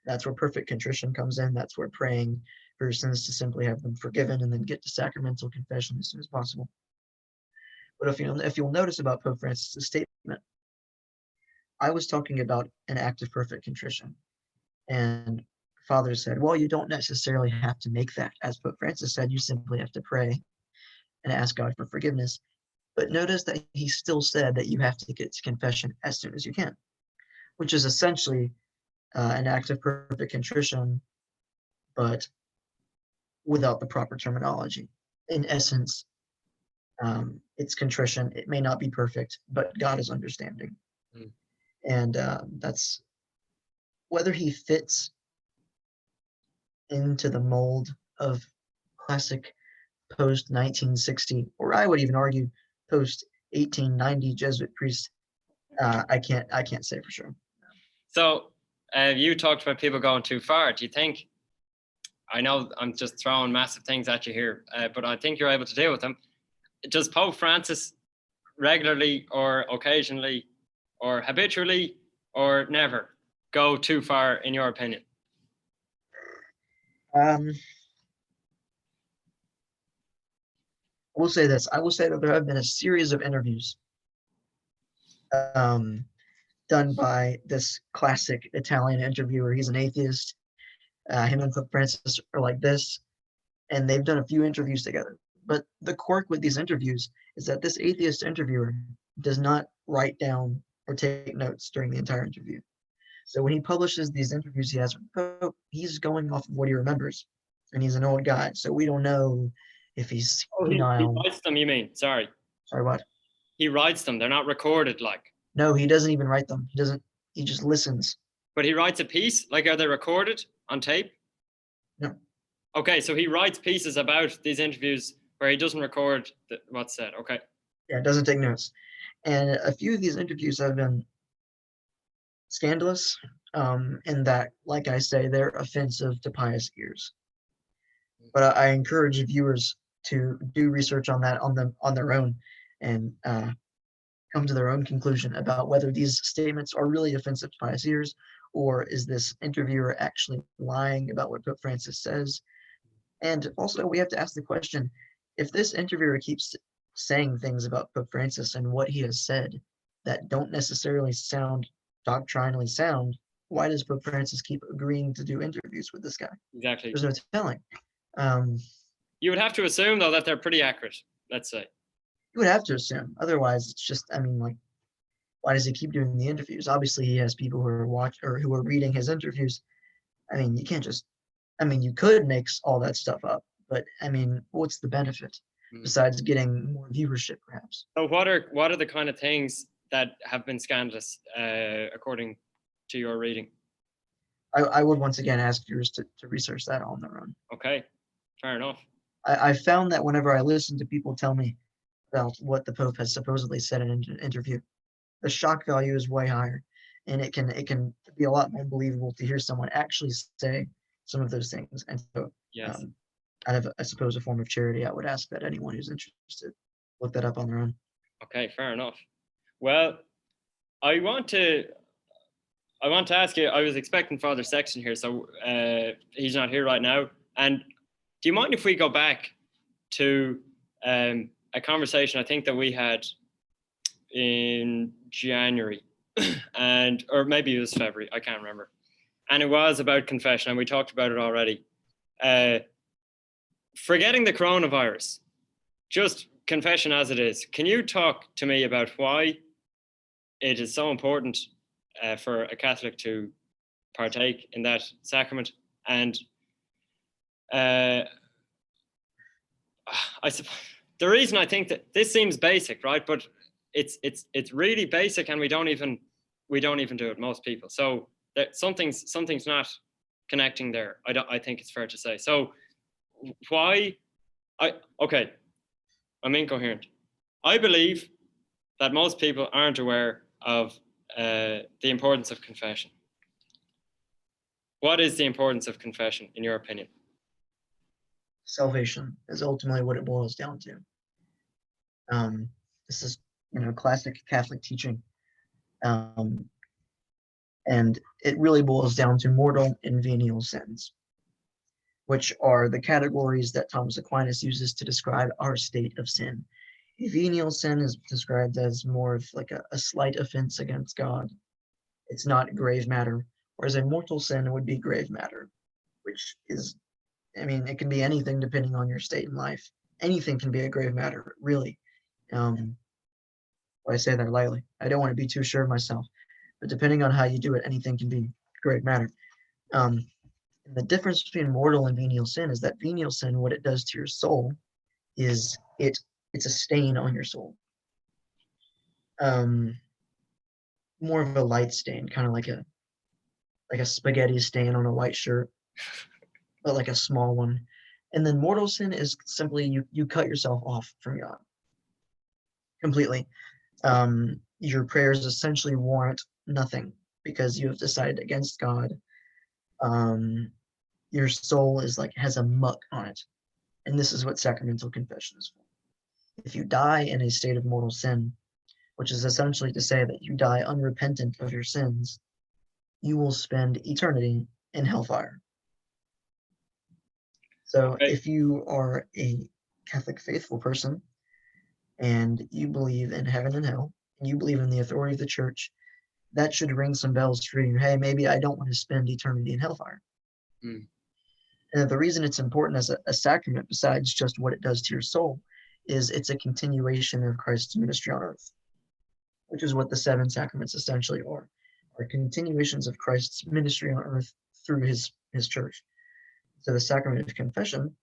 That's where perfect contrition comes in. That's where praying for your sins to simply have them forgiven and then get to sacramental confession as soon as possible. But if you'll notice about Pope Francis' statement, I was talking about an act of perfect contrition. And Father said, well, you don't necessarily have to make that. As Pope Francis said, you simply have to pray and ask God for forgiveness. But notice that he still said that you have to get to confession as soon as you can, which is essentially an act of perfect contrition, but without the proper terminology. In essence, it's contrition. It may not be perfect, but God is understanding. And that's whether he fits into the mold of classic post-1960, or I would even argue post-1890 Jesuit priest. I can't say for sure. So you talked about people going too far. Do you think, I know I'm just throwing massive things at you here, but I think you're able to deal with them. Does Pope Francis regularly or occasionally or habitually or never go too far, in your opinion? I will say this. I will say that there have been a series of interviews done by this classic Italian interviewer. He's an atheist. Him and Pope Francis are like this, and they've done a few interviews together. But the quirk with these interviews is that this atheist interviewer does not write down or take notes during the entire interview. So when he publishes these interviews he has with Pope, he's going off of what he remembers. And he's an old guy, so we don't know if he's senile. He writes them, you mean? Sorry, what? He writes them. They're not recorded, like. No, he doesn't even write them. He just listens. But he writes a piece? Like, are they recorded on tape? No. Okay, so he writes pieces about these interviews where he doesn't record what's said. Okay. Yeah, doesn't take notes. And a few of these interviews have been scandalous in that, like I say, they're offensive to pious ears. But I encourage viewers to do research on that on their own and come to their own conclusion about whether these statements are really offensive to pious ears, or is this interviewer actually lying about what Pope Francis says. And also, we have to ask the question, if this interviewer keeps saying things about Pope Francis and what he has said that don't necessarily sound doctrinally sound, why does Pope Francis keep agreeing to do interviews with this guy? Exactly. There's no telling. You would have to assume, though, that they're pretty accurate, let's say. You would have to assume. Otherwise, it's just, why does he keep doing the interviews? Obviously, he has people who are who are reading his interviews. You can't just, you could make all that stuff up, but what's the benefit? besides getting more viewership, perhaps. So what are the kind of things that have been scandalous according to your reading? I would once again ask viewers to research that on their own. Okay, fair enough. I found that whenever I listen to people tell me about what the Pope has supposedly said in an interview, the shock value is way higher, and it can be a lot more believable to hear someone actually say some of those things. And so, Yes. out of, I suppose, a form of charity, I would ask that anyone who's interested look that up on their own. Okay, fair enough. Well, I want to ask you, I was expecting Father Sexton here, so he's not here right now. And do you mind if we go back to a conversation I think that we had in January, or maybe it was February, I can't remember. And it was about confession, and we talked about it already. Forgetting the coronavirus, just confession as it is, can you talk to me about why it is so important for a Catholic to partake in that sacrament? And I suppose the reason I think that this seems basic, right? But it's really basic, and we don't even do it, most people. So that something's not connecting there. I think it's fair to say. So why? I'm incoherent. I believe that most people aren't aware of the importance of confession. What is the importance of confession, in your opinion? Salvation is ultimately what it boils down to. This is, classic Catholic teaching. And it really boils down to mortal and venial sins, which are the categories that Thomas Aquinas uses to describe our state of sin. A venial sin is described as more of like a slight offense against God. It's not grave matter, whereas a mortal sin would be grave matter, which is, it can be anything depending on your state in life. Anything can be a grave matter, really. I say that lightly. I don't want to be too sure of myself, but depending on how you do it, anything can be grave matter. The difference between mortal and venial sin is that venial sin, what it does to your soul, is it's a stain on your soul. More of a light stain, kind of like a spaghetti stain on a white shirt, but like a small one. And then mortal sin is simply you cut yourself off from God completely. Your prayers essentially warrant nothing because you have decided against God. Your soul has a muck on it. And this is what sacramental confession is for. If you die in a state of mortal sin, which is essentially to say that you die unrepentant of your sins, you will spend eternity in hellfire. So if you are a Catholic faithful person and you believe in heaven and hell, and you believe in the authority of the church, that should ring some bells for you. Hey, maybe I don't want to spend eternity in hellfire. And the reason it's important as a sacrament, besides just what it does to your soul, is it's a continuation of Christ's ministry on earth, which is what the 7 sacraments essentially are continuations of Christ's ministry on earth through his church. So the sacrament of confession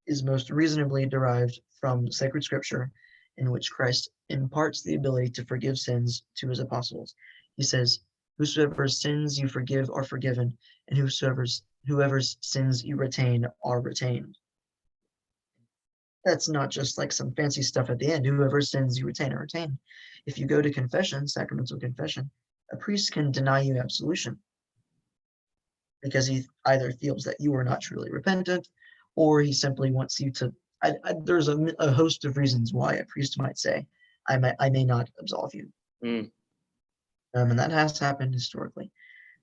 is most reasonably derived from sacred scripture, in which Christ imparts the ability to forgive sins to his apostles. He says, "Whosoever sins you forgive are forgiven, and whoever's sins you retain are retained." That's not just like some fancy stuff at the end. Whoever sins you retain are retained. If you go to confession, sacramental confession, a priest can deny you absolution because he either feels that you are not truly repentant, or he simply wants you to. There's a host of reasons why a priest might say, I may not absolve you. And that has happened historically.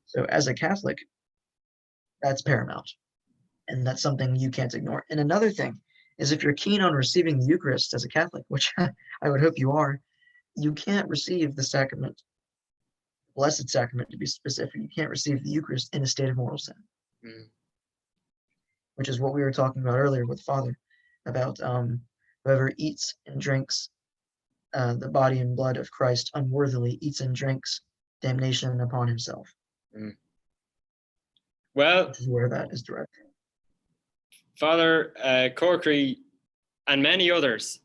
So as a Catholic, that's paramount. And that's something you can't ignore. And another thing is, if you're keen on receiving the Eucharist as a Catholic, which I would hope you are, you can't receive the sacrament, Blessed Sacrament to be specific. You can't receive the Eucharist in a state of mortal sin, which is what we were talking about earlier with Father, about whoever eats and drinks the body and blood of Christ unworthily, eats and drinks damnation upon himself. Well, which is where that is derived from. Father Corkery and many others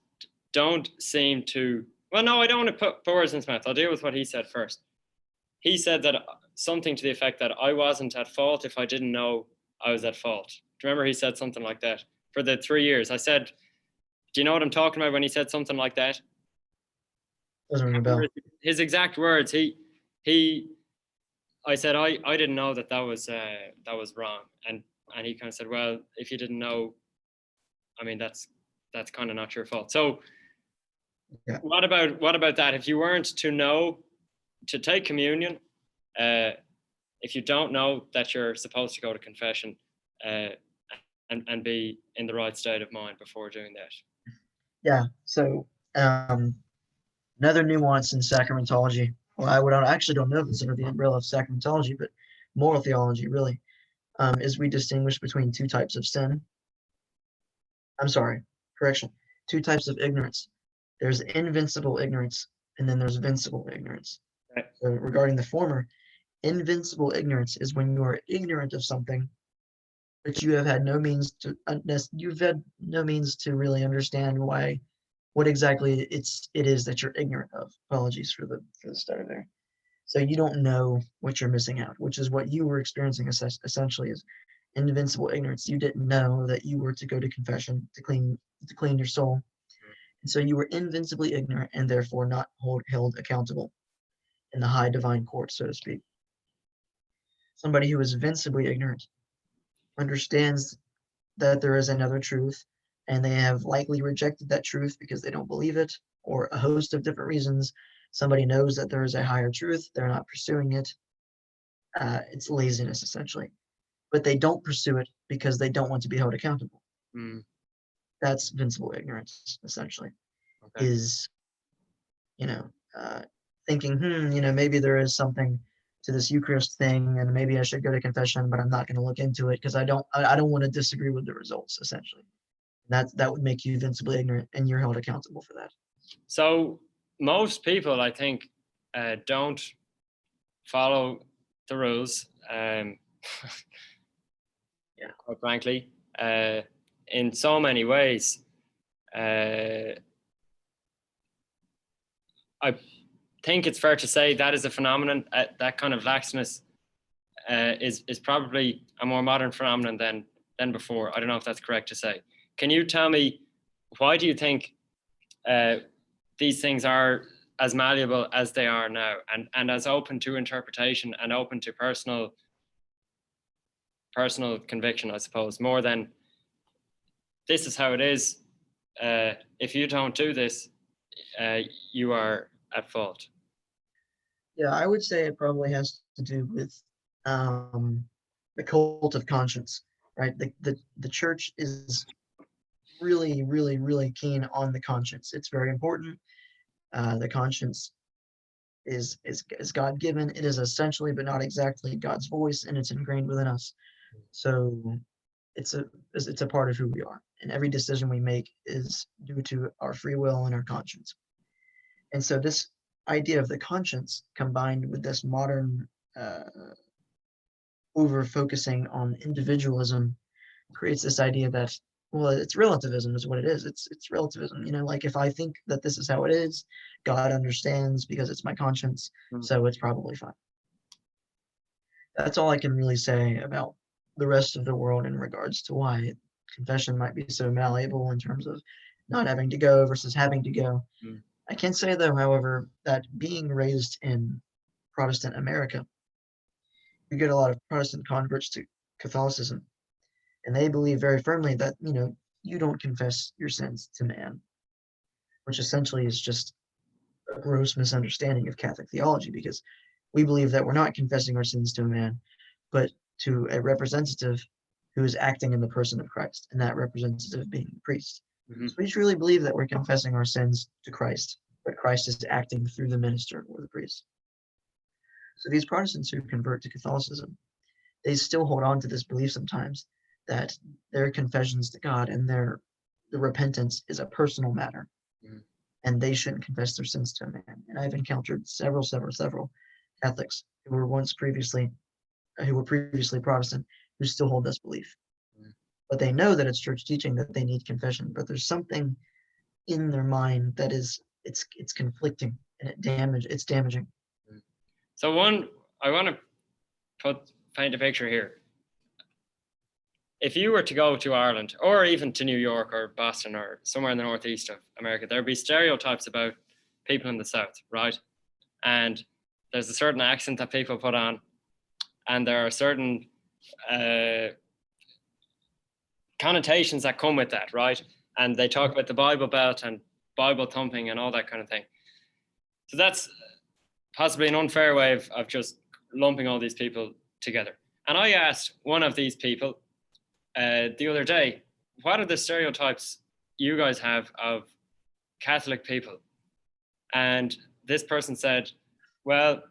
don't seem to, well, no, I don't want to put words in his mouth. I'll deal with what he said first. He said that something to the effect that I wasn't at fault if I didn't know I was at fault. Do you remember he said something like that? For the 3 years, I said, do you know what I'm talking about when he said something like that? Doesn't ring a bell. His exact words, I said, I didn't know that was wrong. And he kind of said, well, if you didn't know, I mean, that's kind of not your fault. So yeah. What about that? If you weren't to know to take communion, if you don't know that you're supposed to go to confession, and be in the right state of mind before doing that. Yeah. So another nuance in sacramentology. Well, I actually don't know if it's under the umbrella of sacramentology, but moral theology really is we distinguish between two types of sin. I'm sorry, correction. Two types of ignorance. There's invincible ignorance, and then there's vincible ignorance. Right. So regarding the former, invincible ignorance is when you are ignorant of something, but you have had no means to really understand what exactly it is that you're ignorant of. Apologies for the stutter there. So you don't know what you're missing out, which is what you were experiencing essentially is invincible ignorance. You didn't know that you were to go to confession to clean your soul. And so you were invincibly ignorant and therefore not held accountable in the high divine court, so to speak. Somebody who is vincibly ignorant understands that there is another truth, and they have likely rejected that truth because they don't believe it, or a host of different reasons. Somebody knows that there is a higher truth, they're not pursuing it. It's laziness, essentially. But they don't pursue it because they don't want to be held accountable. Mm. That's vincible ignorance, essentially. Okay. Is, thinking, maybe there is something to this Eucharist thing, and maybe I should go to confession, but I'm not going to look into it because I don't want to disagree with the results, essentially. That would make you vincibly ignorant, and you're held accountable for that. So most people, I think, don't follow the rules. Quite frankly, in so many ways. I think it's fair to say that is a phenomenon. That kind of laxness is probably a more modern phenomenon than before. I don't know if that's correct to say. Can you tell me, why do you think these things are as malleable as they are now, and as open to interpretation and open to personal conviction, I suppose, more than this is how it is. If you don't do this, you are at fault? Yeah, I would say it probably has to do with the cult of conscience, right? The church is really, really, really keen on the conscience. It's very important. The conscience is God-given. It is essentially, but not exactly, God's voice, and it's ingrained within us. So it's a part of who we are, and every decision we make is due to our free will and our conscience. And so this idea of the conscience, combined with this modern over-focusing on individualism, creates this idea that, well, it's relativism is what it is. It's relativism. Like if I think that this is how it is, God understands because it's my conscience, so it's probably fine. That's all I can really say about the rest of the world in regards to why confession might be so malleable in terms of not having to go versus having to go. I can say, though, however, that being raised in Protestant America, you get a lot of Protestant converts to Catholicism, and they believe very firmly that, you don't confess your sins to man, which essentially is just a gross misunderstanding of Catholic theology, because we believe that we're not confessing our sins to a man, but to a representative who is acting in the person of Christ, and that representative being the priest. So we truly believe that we're confessing our sins to Christ, but Christ is acting through the minister or the priest. So these Protestants who convert to Catholicism, they still hold on to this belief sometimes that their confessions to God and the repentance is a personal matter, and they shouldn't confess their sins to a man. And I've encountered several Catholics who were previously Protestant who still hold this belief. but they know that it's church teaching that they need confession, but there's something in their mind that is, it's conflicting, and it's damaging. So I want to paint a picture here. If you were to go to Ireland, or even to New York or Boston or somewhere in the northeast of America, there'd be stereotypes about people in the South, right? And there's a certain accent that people put on, and there are certain connotations that come with that, right? And they talk about the Bible Belt and Bible thumping and all that kind of thing. So that's possibly an unfair way of just lumping all these people together. And I asked one of these people the other day, what are the stereotypes you guys have of Catholic people? And this person said, well,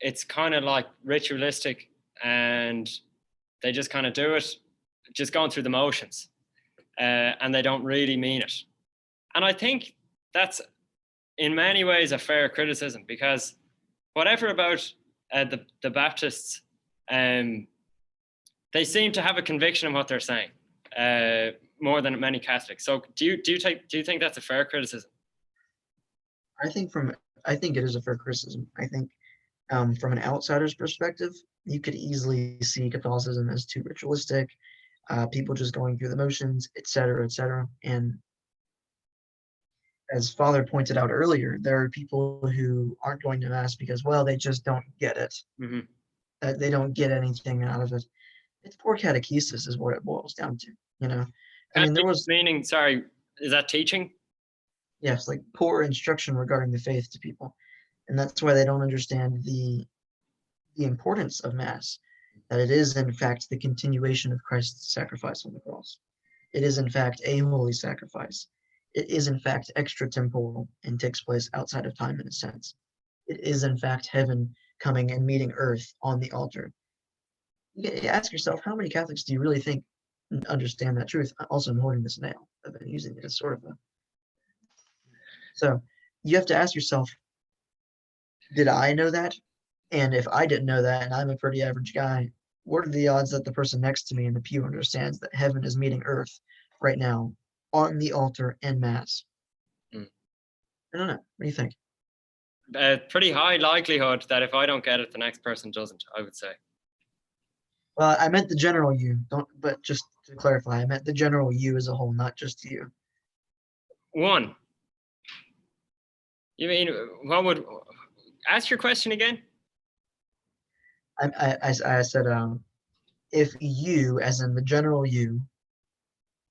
it's kind of like ritualistic, and they just kind of do it, just going through the motions, and they don't really mean it. And I think that's in many ways a fair criticism, because whatever about the Baptists, they seem to have a conviction in what they're saying, more than many Catholics. So do you think that's a fair criticism? I think it is a fair criticism. I think from an outsider's perspective, you could easily see Catholicism as too ritualistic, people just going through the motions, etc., etc. And as Father pointed out earlier, there are people who aren't going to Mass because, well, they just don't get it. Mm-hmm. They don't get anything out of it. It's poor catechesis is what it boils down to, you know. I mean, there was meaning, sorry, is that teaching? Yes, like poor instruction regarding the faith to people, and that's why they don't understand the importance of Mass, that it is in fact the continuation of Christ's sacrifice on the cross. It is in fact a holy sacrifice. It is in fact extra-temporal and takes place outside of time in a sense. It is in fact heaven coming and meeting earth on the altar. You ask yourself, how many Catholics do you really think understand that truth? Also, I'm holding this nail. I've been using it as sort of a... So you have to ask yourself, did I know that? And if I didn't know that, and I'm a pretty average guy, what are the odds that the person next to me in the pew understands that heaven is meeting earth right now on the altar in Mass? I don't know. What do you think? Pretty high likelihood that if I don't get it, the next person doesn't, I would say. Well, I meant the general you. But just to clarify, I meant the general you as a whole, not just you. One. You mean, what would... Ask your question again? I said, if you, as in the general you,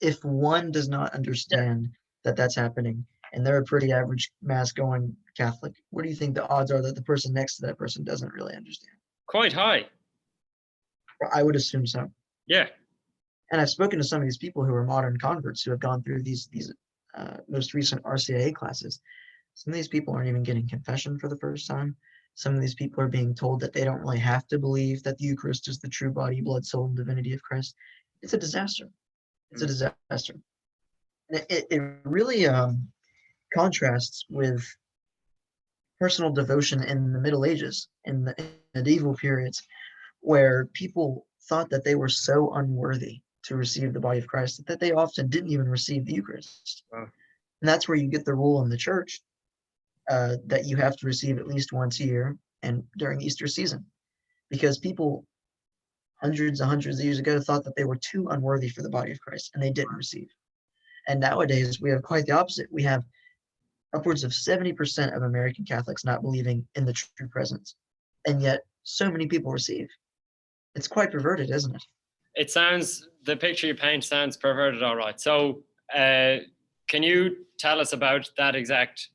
if one does not understand that that's happening, and they're a pretty average Mass-going Catholic, what do you think the odds are that the person next to that person doesn't really understand? Quite high. I would assume so. Yeah. And I've spoken to some of these people who are modern converts who have gone through these most recent RCIA classes. Some of these people aren't even getting confession for the first time. Some of these people are being told that they don't really have to believe that the Eucharist is the true body, blood, soul, and divinity of Christ. It's a disaster. It's a disaster. And it really contrasts with personal devotion in the Middle Ages, in the medieval periods, where people thought that they were so unworthy to receive the body of Christ that they often didn't even receive the Eucharist. Wow. And that's where you get the rule in the church that you have to receive at least once a year and during Easter season, because people hundreds and hundreds of years ago thought that they were too unworthy for the body of Christ and they didn't receive. And nowadays we have quite the opposite. We have upwards of 70% of American Catholics not believing in the true presence, and yet so many people receive. It's quite perverted, isn't it? It sounds, the picture you paint sounds perverted, all right. So can you tell us about that exact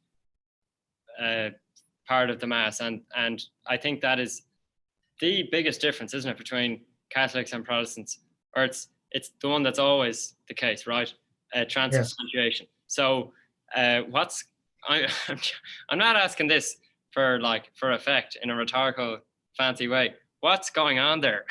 part of the Mass? And I think that is the biggest difference, isn't it, between Catholics and Protestants? Or it's the one that's always the case, right? Transubstantiation. Yes. So I'm not asking this for effect in a rhetorical fancy way. What's going on there?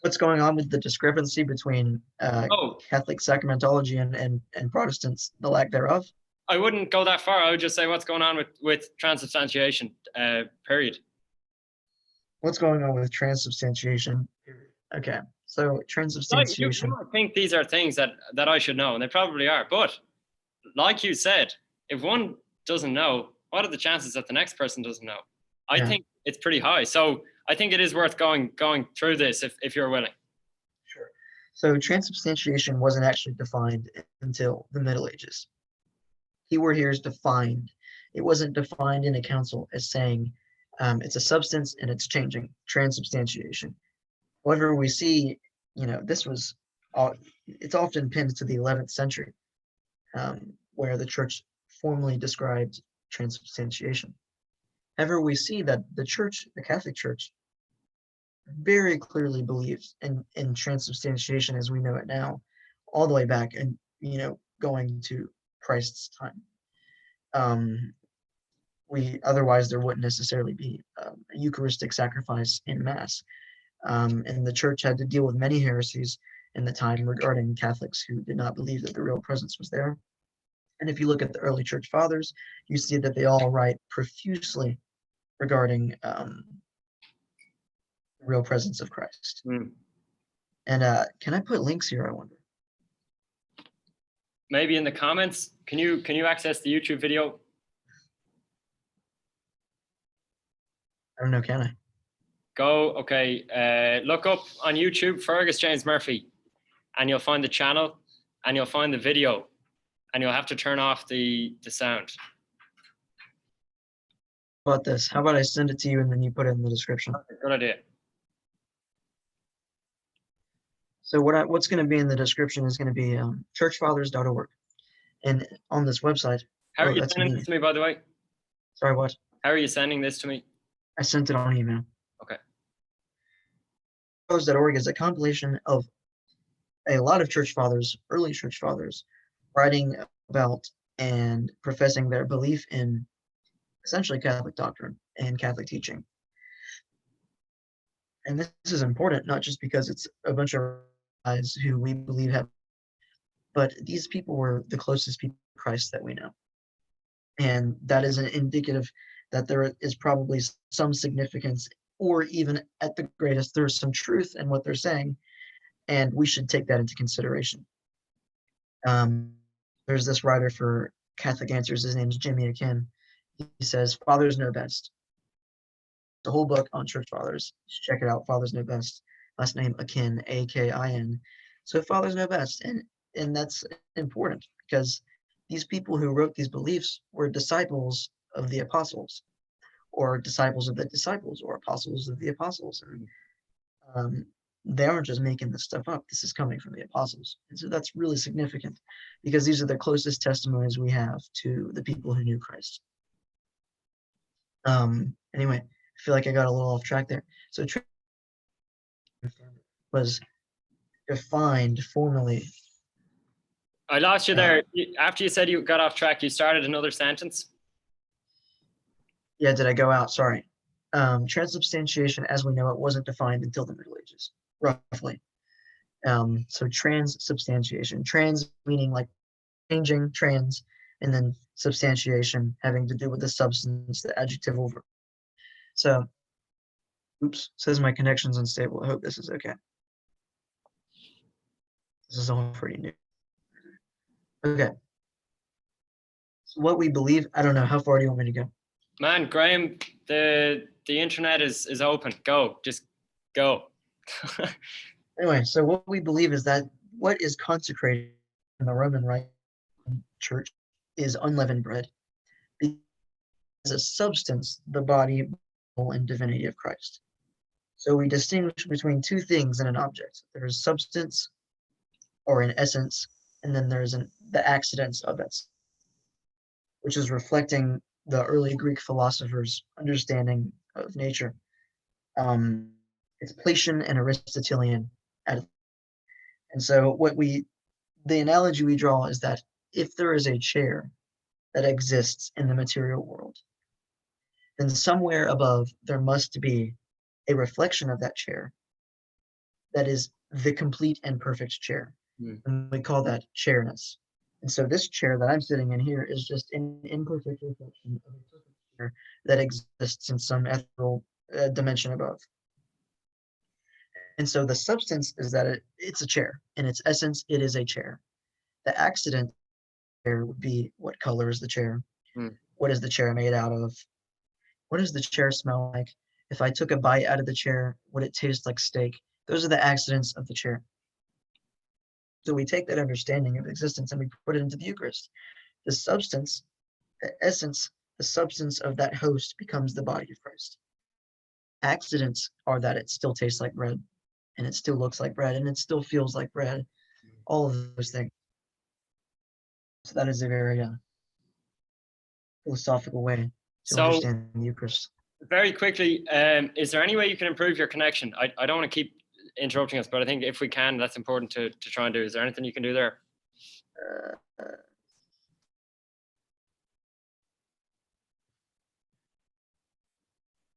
What's going on with the discrepancy between Catholic sacramentology and Protestants, the lack thereof? I wouldn't go that far. I would just say what's going on with transubstantiation, period. What's going on with transubstantiation? Okay. So Like, you transubstantiation. might think these are things that I should know, and they probably are. But like you said, if one doesn't know, what are the chances that the next person doesn't know? I Yeah. think it's pretty high. So I think it is worth going through this if you're willing. Sure. So transubstantiation wasn't actually defined until the Middle Ages. Keyword here is defined. It wasn't defined in a council as saying it's a substance and it's changing. Transubstantiation. However, we see, this was, it's often pinned to the 11th century, where the church formally described transubstantiation. However, we see that the church, the Catholic Church, very clearly believes in transubstantiation as we know it now, all the way back and, going to Christ's time. Otherwise there wouldn't necessarily be a Eucharistic sacrifice in Mass. And the church had to deal with many heresies in the time regarding Catholics who did not believe that the real presence was there. And if you look at the early church fathers, you see that they all write profusely regarding the real presence of Christ. Mm. And can I put links here, I wonder? Maybe in the comments, can you access the YouTube video? I don't know, can I? Look up on YouTube Fergus James Murphy, and you'll find the channel, and you'll find the video, and you'll have to turn off the sound. How about this? How about I send it to you and then you put it in the description? Good idea. So what's going to be in the description is going to be churchfathers.org. And on this website, How are you that's sending me. this to me, by the way? Sorry, what? How are you sending this to me? I sent it on email. Okay. Churchfathers.org is a compilation of a lot of church fathers, early church fathers, writing about and professing their belief in essentially Catholic doctrine and Catholic teaching. And this is important, not just because it's a bunch of guys who we believe have, but these people were the closest people to Christ that we know. And that is an indicative that there is probably some significance, or even at the greatest, there's some truth in what they're saying, and we should take that into consideration. There's this writer for Catholic Answers, his name's Jimmy Akin. He says, fathers know best. The whole book on church fathers. Check it out, Fathers Know Best. Last name Akin, A-K-I-N. So fathers know best, and that's important because these people who wrote these beliefs were disciples of the apostles, or disciples of the disciples, or apostles of the apostles. And they aren't just making this stuff up. This is coming from the apostles. And so that's really significant because these are the closest testimonies we have to the people who knew Christ. Anyway, I feel like I got a little off track there. So was defined formally. I lost you there. After you said you got off track, you started another sentence. Yeah, did I go out? Sorry. Transubstantiation, as we know it, wasn't defined until the Middle Ages, roughly. So transubstantiation, trans meaning like changing, trans, and then substantiation having to do with the substance, the adjective over. So, oops, says my connection's unstable. I hope this is okay. This is all pretty new. Okay. So what we believe, I don't know, how far do you want me to go? Man, Graham, the internet is open. Go, just go. Anyway, so what we believe is that what is consecrated in the Roman Rite Church is unleavened bread. As a substance, the body and divinity of Christ. So we distinguish between two things in an object. There is substance, or an essence, and then there's the accidents of it, which is reflecting the early Greek philosophers' understanding of nature. It's Platon and Aristotelian. And so the analogy we draw is that if there is a chair that exists in the material world, then somewhere above there must be a reflection of that chair that is the complete and perfect chair. And we call that chairness. And so this chair that I'm sitting in here is just an imperfect reflection of a perfect chair that exists in some ethereal dimension above. And so the substance is that it's a chair. In its essence, it is a chair. The accident there would be what color is the chair? Hmm. What is the chair made out of? What does the chair smell like? If I took a bite out of the chair, would it taste like steak? Those are the accidents of the chair. So we take that understanding of existence and we put it into the Eucharist. The substance, the essence, the substance of that host becomes the body of Christ. Accidents are that it still tastes like bread, and it still looks like bread, and it still feels like bread. All of those things. So that is a very philosophical way to So understand the Eucharist. very quickly, is there any way you can improve your connection? I don't want to keep interrupting us, but I think if we can, that's important to try and do. Is there anything you can do there?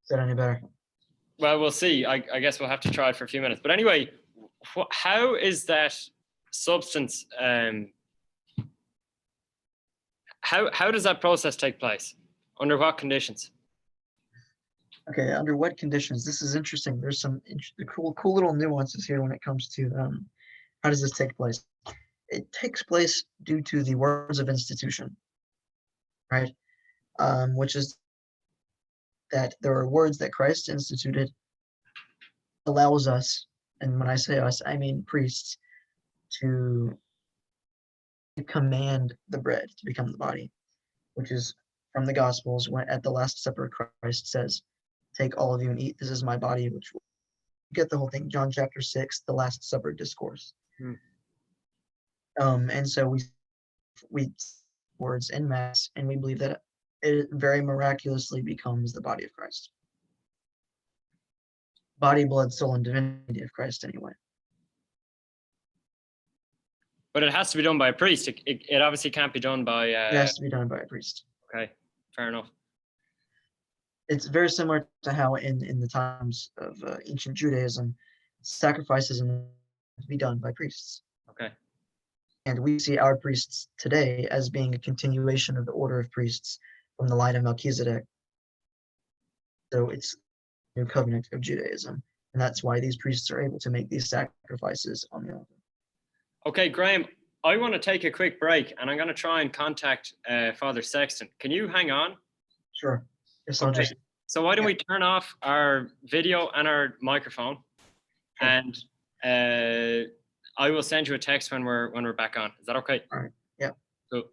Is that any better? Well, we'll see. I guess we'll have to try it for a few minutes. But anyway, how is that substance? How does that process take place? Under what conditions? Okay, under what conditions? This is interesting. There's some cool little nuances here when it comes to how does this take place. It takes place due to the words of institution, right? Which is that there are words that Christ instituted, allows us, and when I say us, I mean priests, to command the bread to become the body, which is from the Gospels, when at the Last Supper, Christ says, "Take all of you and eat. This is my body," which will get the whole thing. John chapter 6, the Last Supper discourse. And so we words in Mass, and we believe that it very miraculously becomes the body of Christ. Body, blood, soul, and divinity of Christ, anyway. But it has to be done by a priest. It obviously can't be done by. It has to be done by a priest. Okay, fair enough. It's very similar to how in the times of ancient Judaism, sacrifices to be done by priests. Okay. And we see our priests today as being a continuation of the order of priests from the line of Melchizedek. So it's the new covenant of Judaism. And that's why these priests are able to make these sacrifices on the altar. Okay, Graham, I want to take a quick break and I'm going to try and contact Father Sexton. Can you hang on? Sure. Yes, Okay. So why don't we turn off our video and our microphone, Sure. And I will send you a text when we're back on. Is that okay? All right. Yeah. Cool.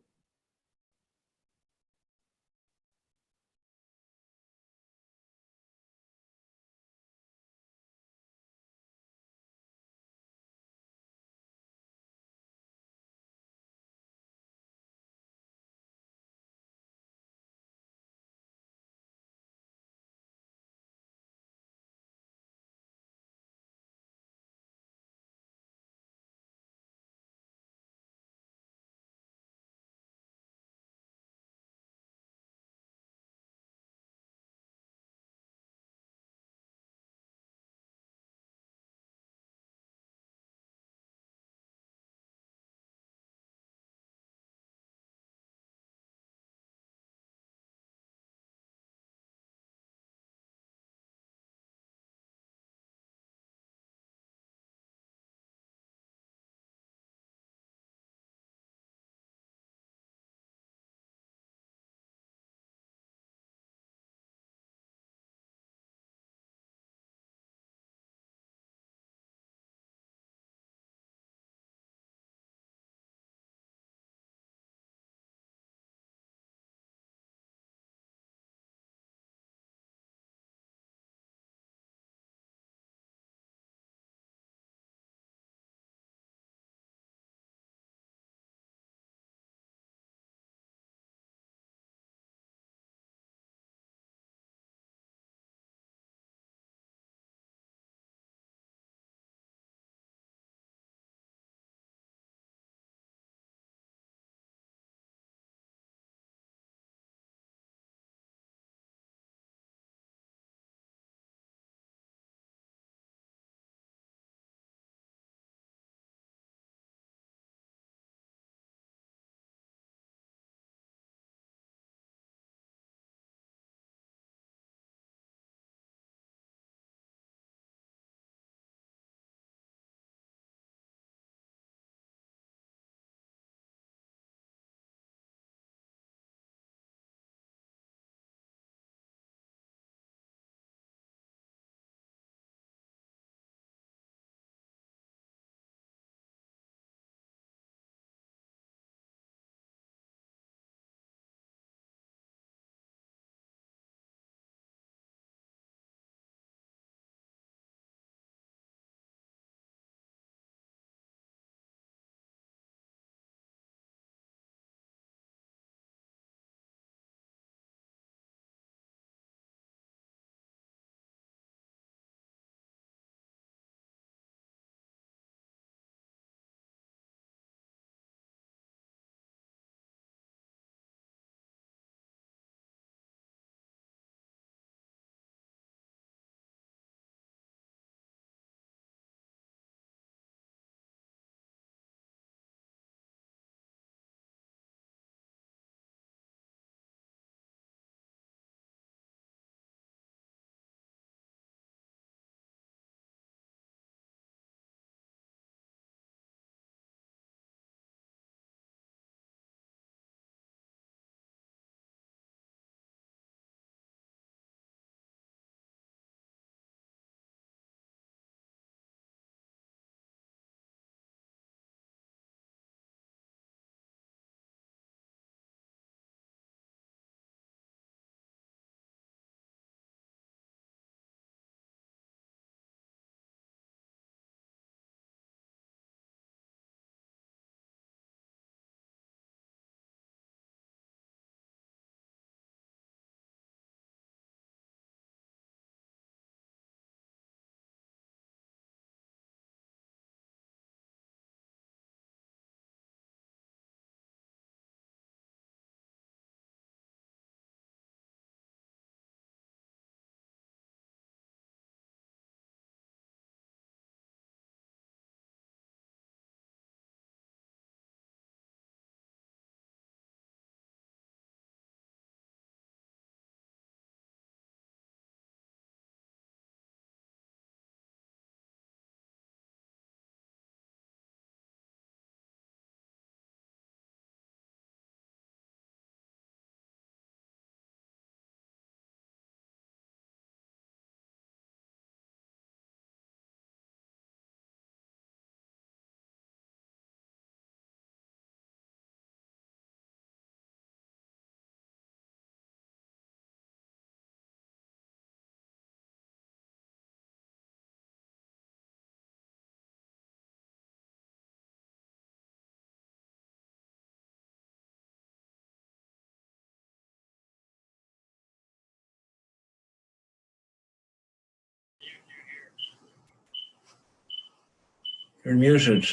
You're muted.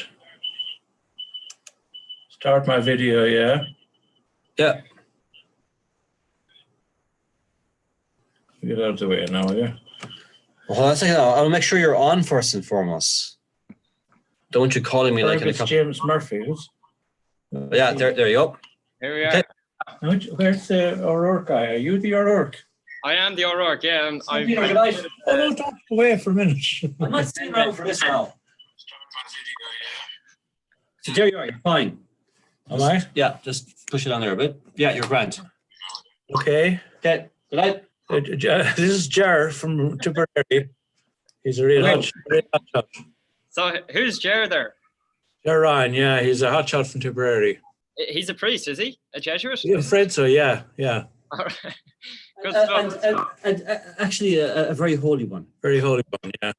Start my video, yeah? Yeah. Get out of the way now, yeah? Well, that's I'll make sure you're on first and foremost. Don't want you calling me like Fergus James Murphy. Yeah, there you go. Here we are. Okay. Where's the O'Rourke guy? Are you the O'Rourke? I am the O'Rourke, yeah. Oh, no, don't go away for a minute. I'm not staying around for this now. So there you are, you're fine. Am I? Yeah, just push it on there a bit. Yeah, you're grand. Okay. Okay, good night. This is Jar from Tipperary. He's a real hotshot. So who's Ger there? Jar Ryan, yeah, he's a hotshot from Tipperary. He's a priest, is he? A Jesuit? I'm afraid so, yeah. All right. Good stuff. And actually a very holy one. Very holy one, yeah.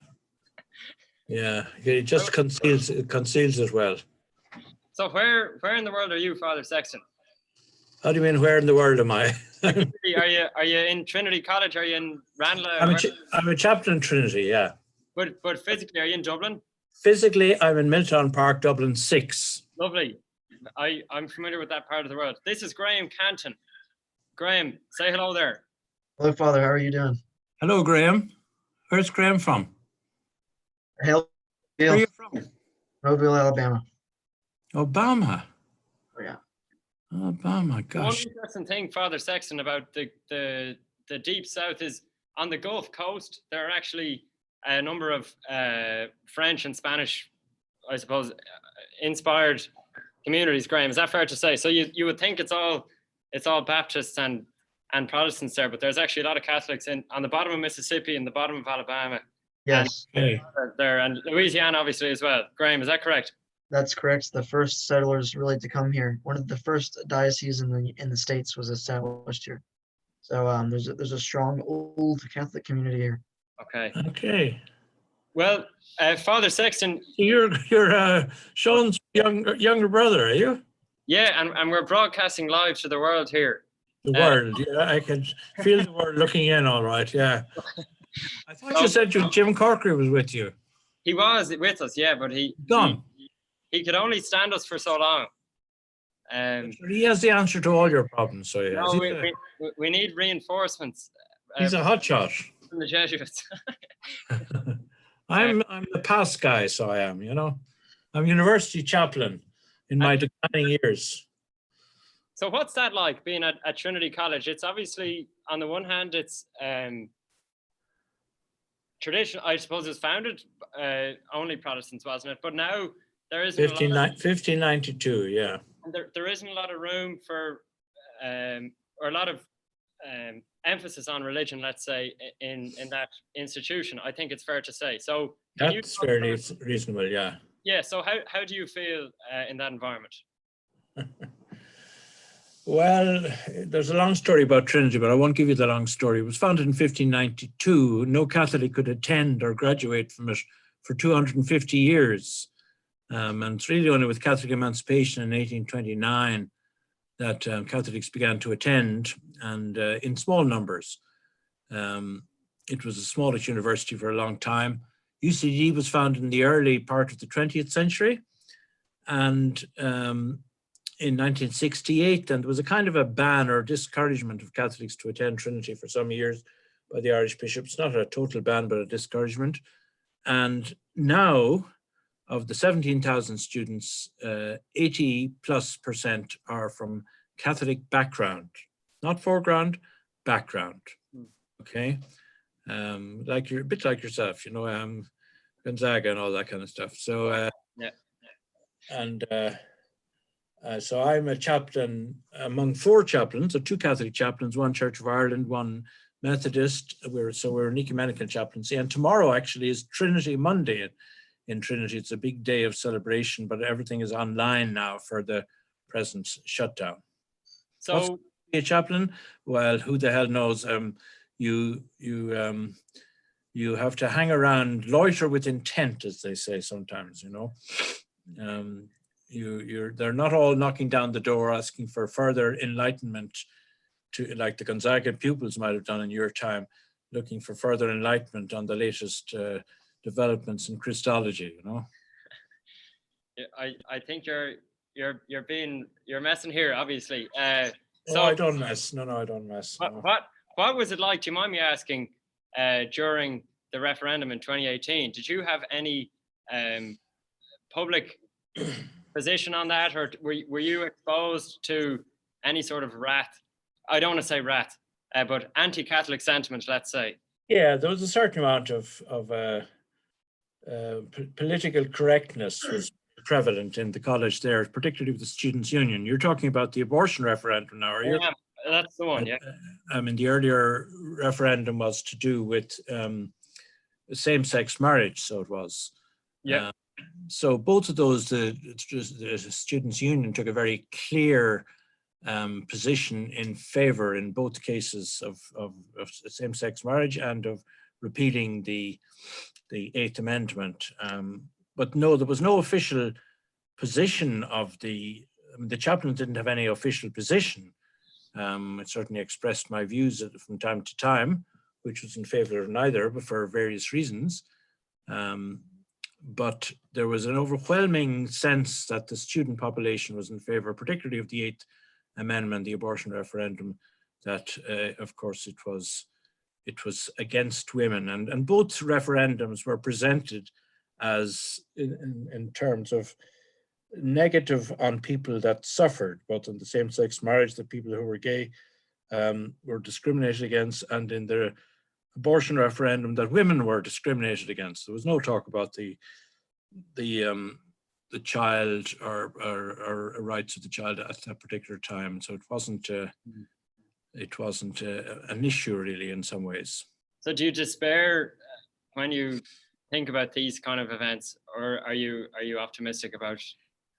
Yeah, he just conceals it well. So where in the world are you, Father Sexton? How do you mean, where in the world am I? Are you in Trinity College? Are you in Ranelagh? I'm a chaplain in Trinity, yeah. But physically, are you in Dublin? Physically, I'm in Milton Park, Dublin 6. Lovely. I'm familiar with that part of the world. This is Graham Canton. Graham, say hello there. Hello, Father. How are you doing? Hello, Graham. Where's Graham from? Hail. Where are you from? Mobile, Alabama. Obama. Oh, yeah. Obama, gosh. One interesting thing, Father Sexton, about the Deep South is on the Gulf Coast, there are actually a number of French and Spanish, I suppose, inspired communities. Graham, is that fair to say? So you would think it's all Baptists and Protestants there, but there's actually a lot of Catholics on the bottom of Mississippi and the bottom of Alabama. Yes. Okay. There and Louisiana obviously as well. Graham, is that correct? That's correct. The first settlers really to come here. One of the first dioceses in the States was established here. So there's a strong old Catholic community here. Okay. Okay. Well, Father Sexton. So you're Sean's younger brother, are you? Yeah, and we're broadcasting live to the world here. The world, yeah, I can feel the world looking in. All right, yeah. I thought you said Jim Corkery was with you. He was with us, yeah, but he could only stand us for so long. He has the answer to all your problems, so yeah. No, we need reinforcements. He's a hotshot. From the Jesuits. I'm the past guy, so I am. You know, I'm university chaplain in my declining years. So what's that like being at Trinity College? It's obviously, on the one hand, it's tradition. I suppose it's founded only Protestants, wasn't it? But now there is 1592, yeah. And there isn't a lot of room for or a lot of emphasis on religion, let's say, in that institution. I think it's fair to say. So that's fairly reasonable, yeah. Yeah. So how do you feel in that environment? Well, there's a long story about Trinity, but I won't give you the long story. It was founded in 1592. No Catholic could attend or graduate from it for 250 years. And it's really only with Catholic emancipation in 1829 that Catholics began to attend, and in small numbers. It was the smallest university for a long time. UCD was founded in the early part of the 20th century, and in 1968, and there was a kind of a ban or discouragement of Catholics to attend Trinity for some years by the Irish bishops. Not a total ban, but a discouragement. And now, of the 17,000 students, 80+% are from Catholic background, not foreground, background. Okay, like you're a bit like yourself, you know, Gonzaga and all that kind of stuff. So, so I'm a chaplain among 4 chaplains, so 2 Catholic chaplains, 1 Church of Ireland, 1 Methodist. We're an ecumenical chaplaincy. And tomorrow actually is Trinity Monday in Trinity. It's a big day of celebration, but everything is online now for the present shutdown. So what's a chaplain? Well, who the hell knows? You have to hang around, loiter with intent, as they say sometimes, you know. They're not all knocking down the door asking for further enlightenment, to like the Gonzaga pupils might have done in your time, looking for further enlightenment on the latest developments in Christology, you know. I think you're messing here, obviously. No, I don't mess. No, I don't mess. No. What was it like? Do you mind me asking? During the referendum in 2018, did you have any public position on that, or were you exposed to any sort of I don't want to say but anti-Catholic sentiment, let's say? Yeah, there was a certain amount of political correctness was prevalent in the college there, particularly with the Students' Union. You're talking about the abortion referendum now, are you? Yeah, that's the one, yeah. I mean, the earlier referendum was to do with same-sex marriage, so it was. Yeah. So both of those, the Students' Union took a very clear position in favor in both cases of same-sex marriage and of repealing the Eighth Amendment. But no, there was no official position of the chaplain didn't have any official position. It certainly expressed my views from time to time, which was in favor of neither, but for various reasons. But there was an overwhelming sense that the student population was in favor, particularly of the Eighth Amendment, the abortion referendum, that of course it was against women. And both referendums were presented as in terms of negative on people that suffered, both in the same-sex marriage, the people who were gay were discriminated against, and in the abortion referendum that women were discriminated against. There was no talk about the child or rights of the child at that particular time. So it wasn't an issue really in some ways. So do you despair when you think about these kind of events, or are you optimistic about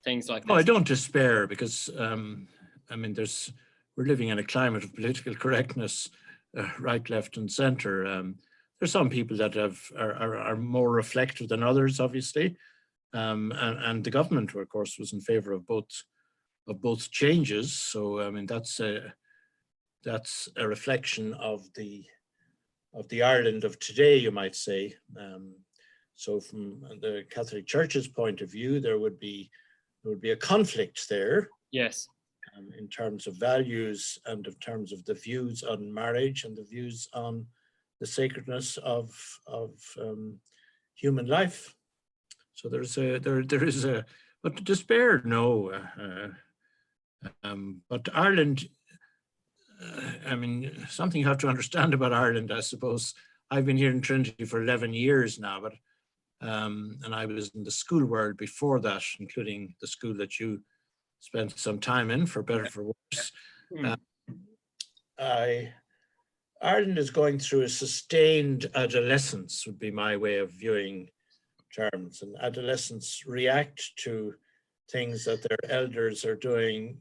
things like this? No, I don't despair, because I mean, we're living in a climate of political correctness, right, left, and centre. There's some people that are more reflective than others, obviously, and the government, of course, was in favour of both changes. So I mean, that's a reflection of the Ireland of today, you might say. So from the Catholic Church's point of view, there would be a conflict there. Yes. In terms of values and in terms of the views on marriage and the views on the sacredness of human life. So there is a, but despair, no. But Ireland, I mean, something you have to understand about Ireland, I suppose. I've been here in Trinity for 11 years now, but and I was in the school world before that, including the school that you spent some time in, for better or for worse. Ireland is going through a sustained adolescence, would be my way of viewing terms. And adolescents react to things that their elders are doing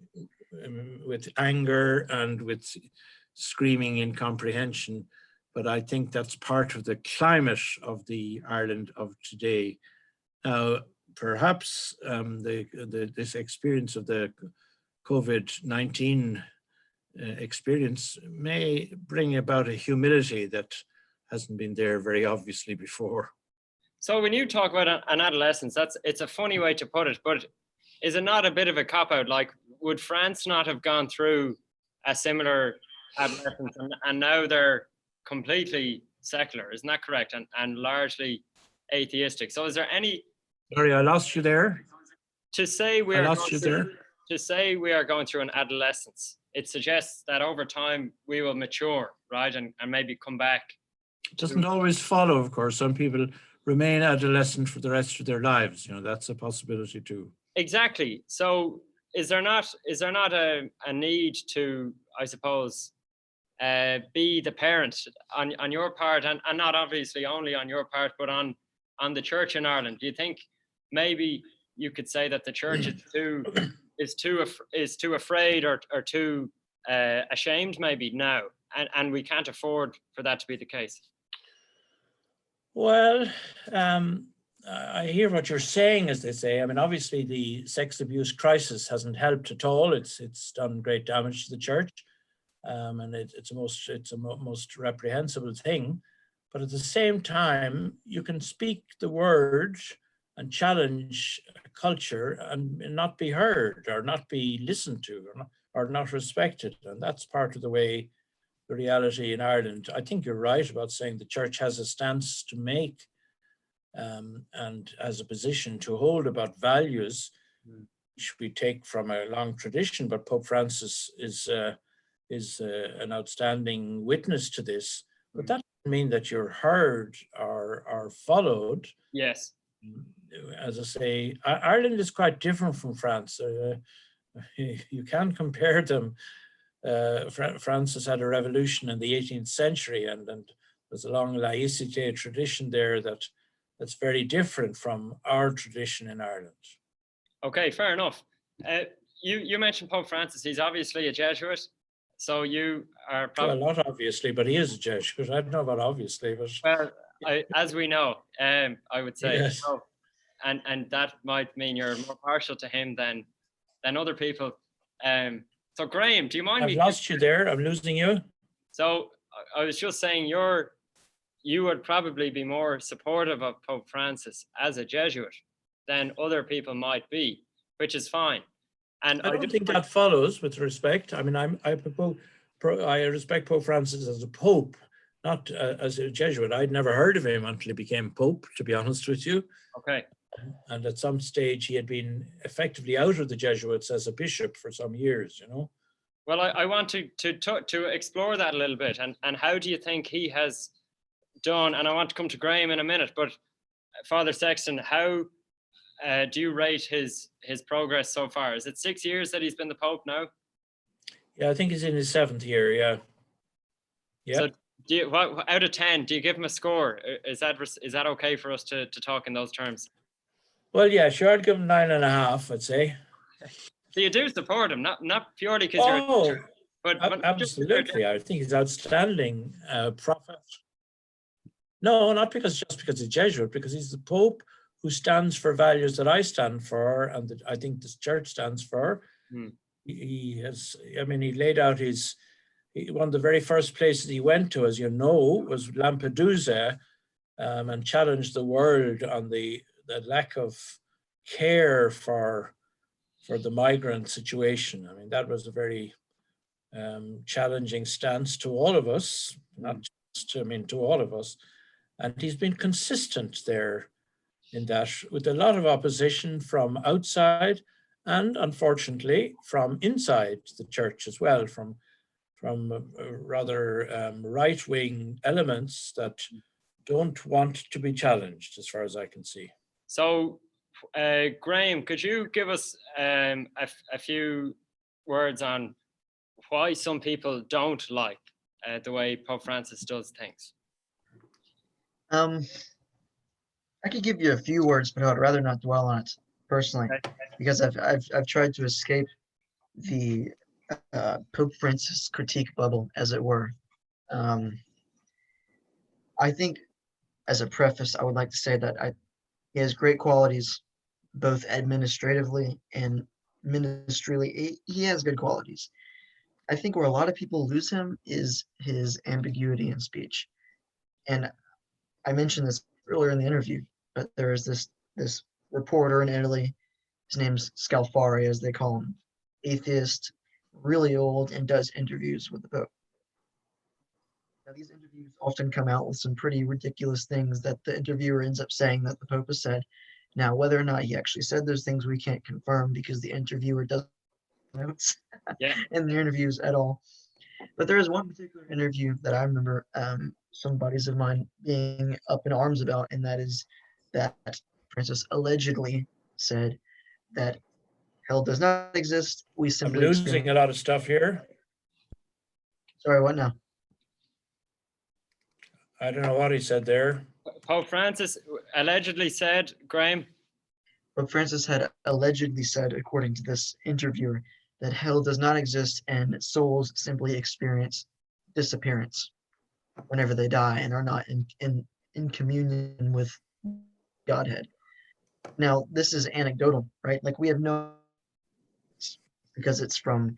with anger and with screaming incomprehension. But I think that's part of the climate of the Ireland of today. Now, perhaps this experience of the COVID-19 experience may bring about a humility that hasn't been there very obviously before. So when you talk about an adolescence, it's a funny way to put it, but is it not a bit of a cop-out? Like, would France not have gone through a similar adolescence, and now they're completely secular, isn't that correct? And largely atheistic. So is there any... Sorry, I lost you there. To say we are going through an adolescence, it suggests that over time we will mature, right? And maybe come back. It doesn't always follow, of course. Some people remain adolescent for the rest of their lives. You know, that's a possibility too. Exactly. So is there not a need to, I suppose, be the parent on your part, and not obviously only on your part, but on the church in Ireland? Do you think maybe you could say that the church is too afraid or too ashamed maybe now, and we can't afford for that to be the case? Well, I hear what you're saying, as they say. I mean, obviously the sex abuse crisis hasn't helped at all. It's done great damage to the church, and it's a most reprehensible thing. But at the same time, you can speak the word and challenge culture and not be heard or not be listened to or not respected. And that's part of the way the reality in Ireland. I think you're right about saying the church has a stance to make and has a position to hold about values, which we take from a long tradition, but Pope Francis is an outstanding witness to this. But that doesn't mean that you're heard or followed. Yes. As I say, Ireland is quite different from France. You can't compare them. France has had a revolution in the 18th century, and there's a long laïcité tradition there that's very different from our tradition in Ireland. Okay, fair enough. You mentioned Pope Francis. He's obviously a Jesuit, so you are probably... Well, not obviously, but he is a Jesuit. I don't know about obviously, but... Well, as we know, I would say, yes. so, and that might mean you're more partial to him than other people. So Graham, do you mind I've lost you there. I'm losing you. So I was just saying you would probably be more supportive of Pope Francis as a Jesuit than other people might be, which is fine. And I don't think that follows, with respect. I mean, I respect Pope Francis as a pope, not as a Jesuit. I'd never heard of him until he became pope, to be honest with you. Okay. And at some stage, he had been effectively out of the Jesuits as a bishop for some years, you know. Well, I want to explore that a little bit, and how do you think he has done? And I want to come to Graham in a minute, but Father Sexton, how do you rate his progress so far? Is it 6 years that he's been the Pope now? Yeah, I think he's in his 7th year. Yeah. Yeah. So, out of 10, do you give him a score? Is that okay for us to talk in those terms? Well, yeah, sure. I'd give him 9.5. I'd say. So you do support him, not purely because you're a teacher, but absolutely. I think he's outstanding prophet. No, not just because he's Jesuit, because he's the Pope who stands for values that I stand for, and that I think this church stands for. He laid out one of the very first places he went to, as you know, was Lampedusa, and challenged the world on the lack of care for the migrant situation. I mean, that was a very challenging stance to all of us, not just, to all of us. And he's been consistent there in that, with a lot of opposition from outside and, unfortunately, from inside the church as well, from rather right-wing elements that don't want to be challenged, as far as I can see. So, Graham, could you give us a few words on why some people don't like the way Pope Francis does things? I could give you a few words, but I'd rather not dwell on it personally, because I've tried to escape the Pope Francis critique bubble, as it were. I think, as a preface, I would like to say that he has great qualities, both administratively and ministerially. He has good qualities. I think where a lot of people lose him is his ambiguity in speech. And I mentioned this earlier in the interview, but there is this reporter in Italy. His name's Scalfari, as they call him, atheist, really old, and does interviews with the Pope. Now, these interviews often come out with some pretty ridiculous things that the interviewer ends up saying that the Pope has said. Now, whether or not he actually said those things, we can't confirm, because the interviewer doesn't notes in the interviews at all. But there is one particular interview that I remember some buddies of mine being up in arms about, and that is that Francis allegedly said that hell does not exist. We simply... I'm losing a lot of stuff here. Sorry, what now? I don't know what he said there. Pope Francis allegedly said, Graham? Pope Francis had allegedly said, according to this interviewer, that hell does not exist and souls simply experience disappearance whenever they die and are not in communion with Godhead. Now, this is anecdotal, right? Like, we have no, because it's from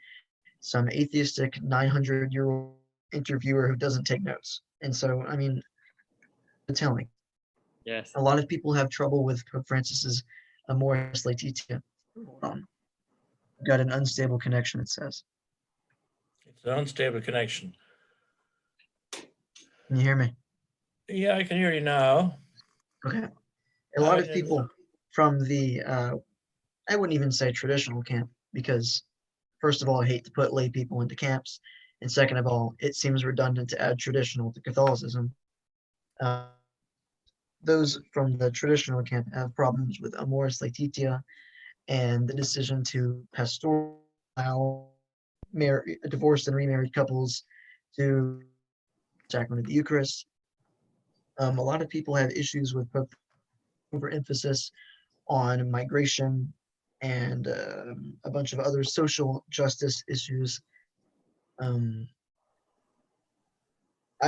some atheistic 900-year-old interviewer who doesn't take notes. And so, I mean, the telling. Yes. A lot of people have trouble with Pope Francis's Amoris Laetitia. Hold on. Got an unstable connection, it says. It's an unstable connection. Can you hear me? Yeah, I can hear you now. Okay. A lot of people from the, I wouldn't even say traditional camp, because first of all, I hate to put lay people into camps. And second of all, it seems redundant to add traditional to Catholicism. Those from the traditional camp have problems with Amoris Laetitia and the decision to pastoral allow divorced and remarried couples to sacrament of the Eucharist. A lot of people have issues with Pope overemphasis on migration and a bunch of other social justice issues. I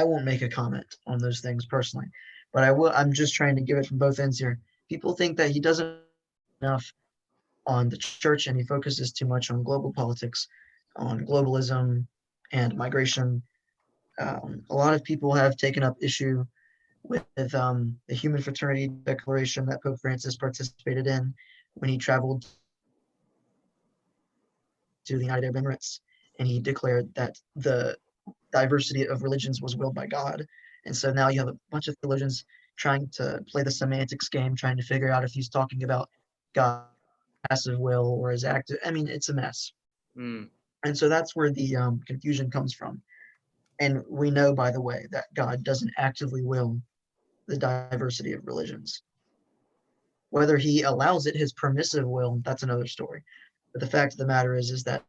won't make a comment on those things personally, but I will. I'm just trying to give it from both ends here. People think that he doesn't enough on the church and he focuses too much on global politics, on globalism and migration. A lot of people have taken up issue with the Human Fraternity Declaration that Pope Francis participated in when he traveled to the United Arab Emirates, and he declared that the diversity of religions was willed by God. And so now you have a bunch of theologians trying to play the semantics game, trying to figure out if he's talking about God's passive will or his active. I mean, it's a mess. Mm. And so that's where the confusion comes from. And we know, by the way, that God doesn't actively will the diversity of religions. Whether he allows it, his permissive will, that's another story. But the fact of the matter is that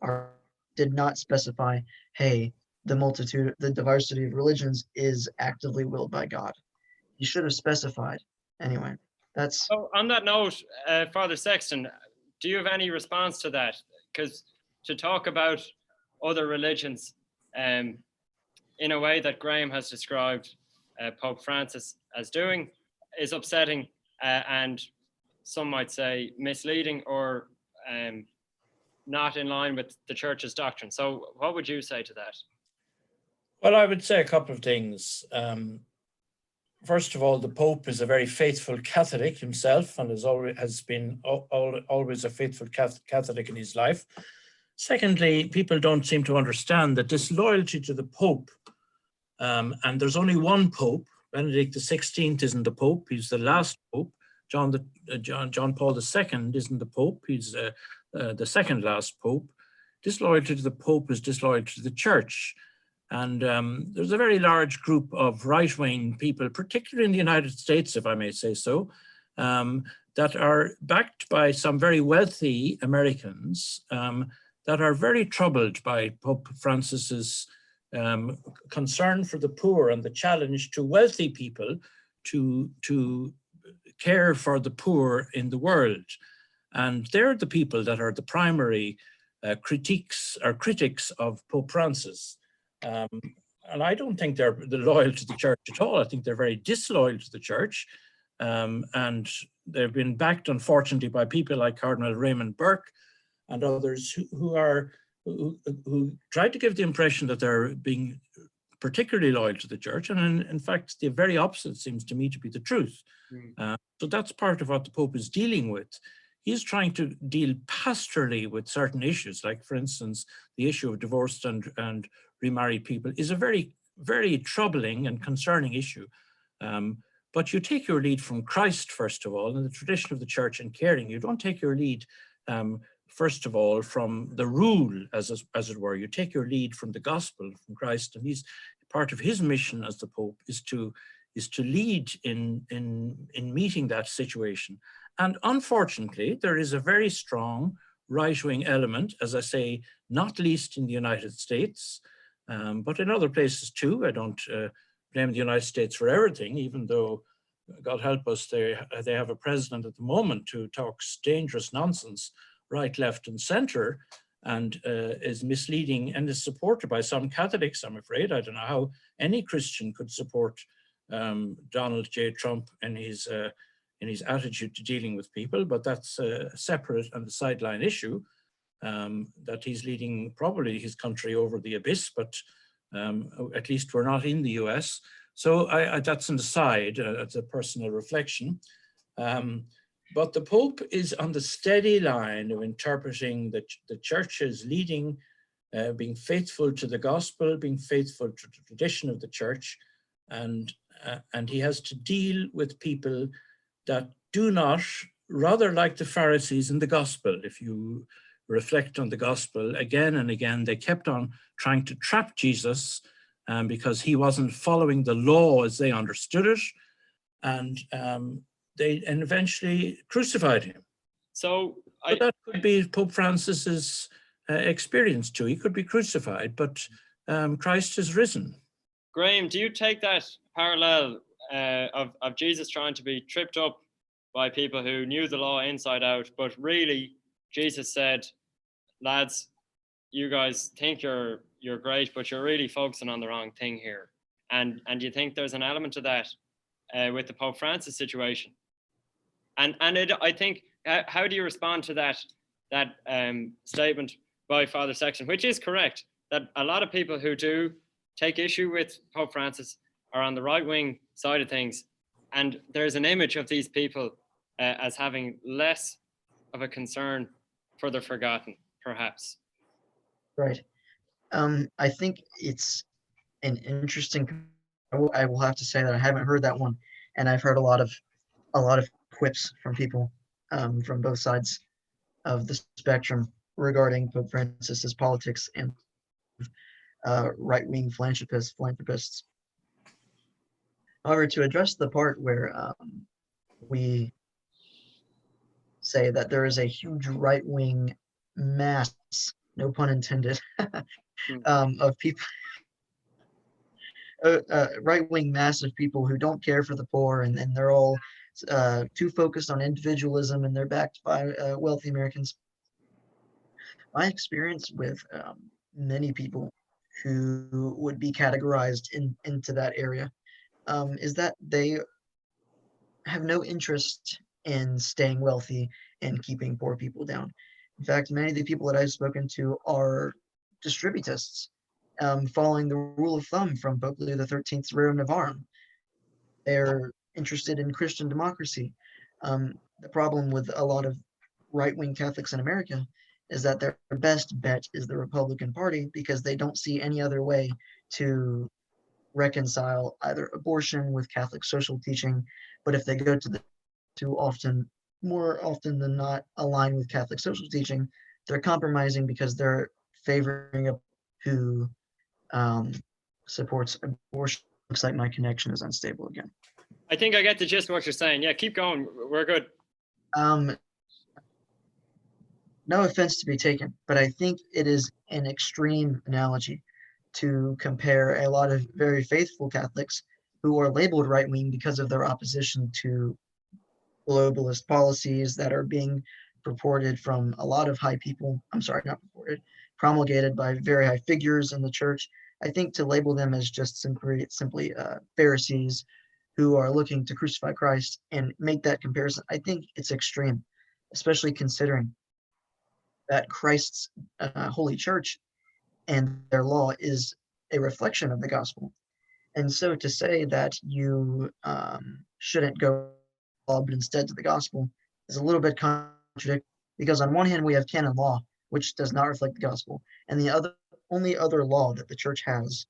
our did not specify, hey, the diversity of religions is actively willed by God. He should have specified. Anyway, that's. So on that note, Father Sexton, do you have any response to that? Because to talk about other religions in a way that Graham has described Pope Francis as doing is upsetting and some might say misleading or not in line with the church's doctrine. So what would you say to that? Well, I would say a couple of things. First of all, the Pope is a very faithful Catholic himself and has been always a faithful Catholic in his life. Secondly, people don't seem to understand that this loyalty to the Pope, and there's only one Pope, Benedict XVI isn't the Pope, he's the last Pope. John Paul II isn't the Pope, he's the second last Pope. Disloyalty to the Pope is disloyalty to the Church. And there's a very large group of right-wing people, particularly in the United States, if I may say so, that are backed by some very wealthy Americans that are very troubled by Pope Francis's concern for the poor and the challenge to wealthy people to care for the poor in the world. And they're the people that are the primary critics of Pope Francis. And I don't think they're loyal to the church at all. I think they're very disloyal to the church. And they've been backed, unfortunately, by people like Cardinal Raymond Burke and others who try to give the impression that they're being particularly loyal to the church. And in fact, the very opposite seems to me to be the truth. So that's part of what the Pope is dealing with. He's trying to deal pastorally with certain issues, like, for instance, the issue of divorced and remarried people is a very, very troubling and concerning issue. But you take your lead from Christ, first of all, in the tradition of the church in caring. You don't take your lead, first of all, from the rule, as it were. You take your lead from the gospel, from Christ, and he's part of his mission as the Pope is to lead in meeting that situation. And unfortunately, there is a very strong right-wing element, as I say, not least in the United States, but in other places too. I don't blame the United States for everything, even though, God help us, they have a president at the moment who talks dangerous nonsense, right, left, and center, and is misleading and is supported by some Catholics, I'm afraid. I don't know how any Christian could support Donald J. Trump in his attitude to dealing with people, but that's a separate and a sideline issue that he's leading probably his country over the abyss, but at least we're not in the US. So that's an aside, it's a personal reflection. But the Pope is on the steady line of interpreting the Church's leading, being faithful to the gospel, being faithful to the tradition of the Church, and he has to deal with people that do not, rather like the Pharisees in the gospel. If you reflect on the gospel again and again, they kept on trying to trap Jesus because he wasn't following the law as they understood it, and eventually crucified him. So But that could be Pope Francis's experience too. He could be crucified, but Christ is risen. Graham, do you take that parallel of Jesus trying to be tripped up by people who knew the law inside out, but really Jesus said, lads, you guys think you're great, but you're really focusing on the wrong thing here. And you think there's an element of that with the Pope Francis situation? I think, how do you respond to that statement by Father Sexton, which is correct, that a lot of people who do take issue with Pope Francis are on the right-wing side of things, and there's an image of these people as having less of a concern for the forgotten, perhaps. Right. I think it's an interesting. I will have to say that I haven't heard that one, and I've heard a lot of quips from people from both sides of the spectrum regarding Pope Francis's politics and right-wing philanthropists. However, to address the part where we say that there is a huge right-wing mass, no pun intended, of people, right-wing mass of people who don't care for the poor, and they're all too focused on individualism, and they're backed by wealthy Americans. My experience with many people who would be categorized into that area is that they have no interest in staying wealthy and keeping poor people down. In fact, many of the people that I've spoken to are distributists, following the rule of thumb from Pope Leo XIII's Rerum Novarum. They're interested in Christian democracy. The problem with a lot of right-wing Catholics in America is that their best bet is the Republican Party, because they don't see any other way to reconcile either abortion with Catholic social teaching. But if they go to more often than not align with Catholic social teaching, they're compromising because they're favoring who supports abortion. Looks like my connection is unstable again. I think I get the gist of what you're saying. Yeah, keep going. We're good. No offense to be taken, but I think it is an extreme analogy to compare a lot of very faithful Catholics who are labeled right-wing because of their opposition to globalist policies that are being purported from a lot of high people. I'm sorry, not purported, promulgated by very high figures in the church. I think to label them as just simply Pharisees who are looking to crucify Christ and make that comparison, I think it's extreme, especially considering that Christ's holy church and their law is a reflection of the gospel. And so to say that you shouldn't go but instead to the gospel is a little bit contradictory, because on one hand we have canon law, which does not reflect the gospel, and the only other law that the church has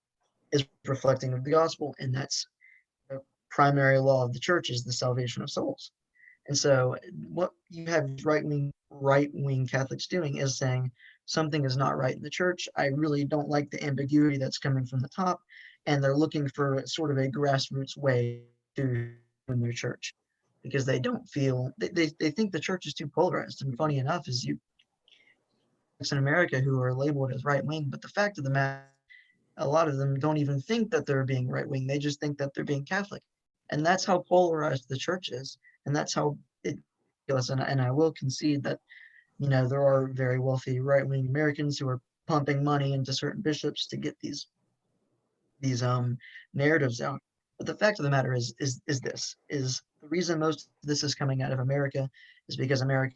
is reflecting of the gospel, and that's the primary law of the church is the salvation of souls. And so what you have right-wing Catholics doing is saying something is not right in the church. I really don't like the ambiguity that's coming from the top, and they're looking for sort of a grassroots way to in their church, because they don't feel they think the church is too polarized. And funny enough is you in America who are labeled as right-wing, but the fact of the matter, a lot of them don't even think that they're being right-wing. They just think that they're being Catholic. And that's how polarized the church is. And that's how it goes. And I will concede that, there are very wealthy right-wing Americans who are pumping money into certain bishops to get these narratives out. But the fact of the matter is the reason most of this is coming out of America is because America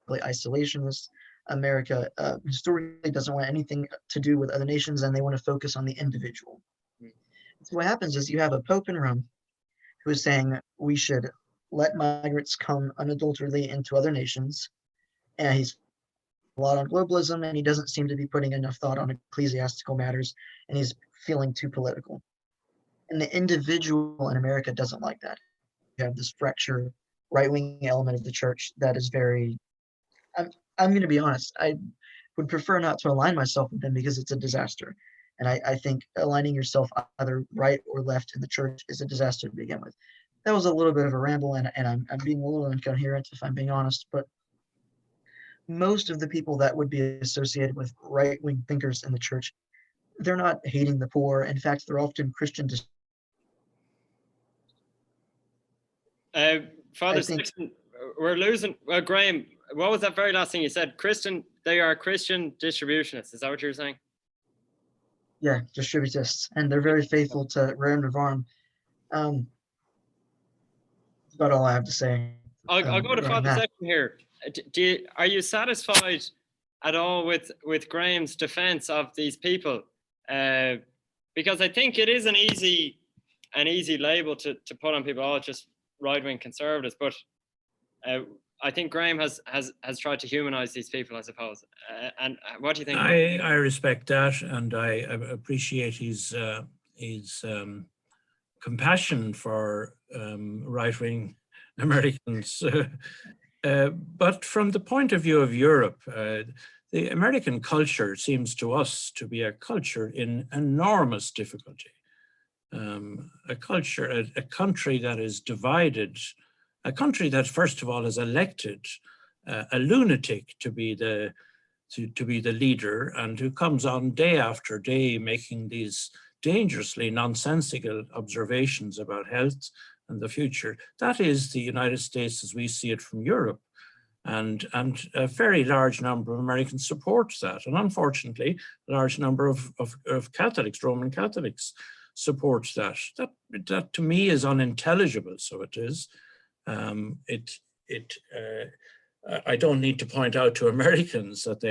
is isolationist. America historically doesn't want anything to do with other nations, and they want to focus on the individual. So what happens is you have a pope in Rome who is saying we should let migrants come unadulteratedly into other nations, and he's a lot on globalism, and he doesn't seem to be putting enough thought on ecclesiastical matters, and he's feeling too political. And the individual in America doesn't like that. You have this fracture, right-wing element of the church that is very, I'm going to be honest, I would prefer not to align myself with them because it's a disaster. And I think aligning yourself either right or left in the church is a disaster to begin with. That was a little bit of a ramble, and I'm being a little incoherent if I'm being honest, but most of the people that would be associated with right-wing thinkers in the church, they're not hating the poor. In fact, they're often Christian. Father Sexton, we're losing. Graham, what was that very last thing you said? They are Christian distributionists. Is that what you were saying? Yeah, distributists, and they're very faithful to Rerum Novarum. That's about all I have to say. I'll go to Father Sexton here. Are you satisfied at all with Graham's defense of these people? Because I think it is an easy label to put on people, oh, just right-wing conservatives, but I think Graham has tried to humanize these people, I suppose. And what do you think? I respect that, and I appreciate his compassion for right-wing Americans. But from the point of view of Europe, the American culture seems to us to be a culture in enormous difficulty. A country that is divided, a country that first of all has elected a lunatic to be the leader, and who comes on day after day making these dangerously nonsensical observations about health and the future. That is the United States as we see it from Europe. And a very large number of Americans support that. And unfortunately, a large number of Catholics, Roman Catholics, support that. That to me is unintelligible, so it is. I don't need to point out to Americans that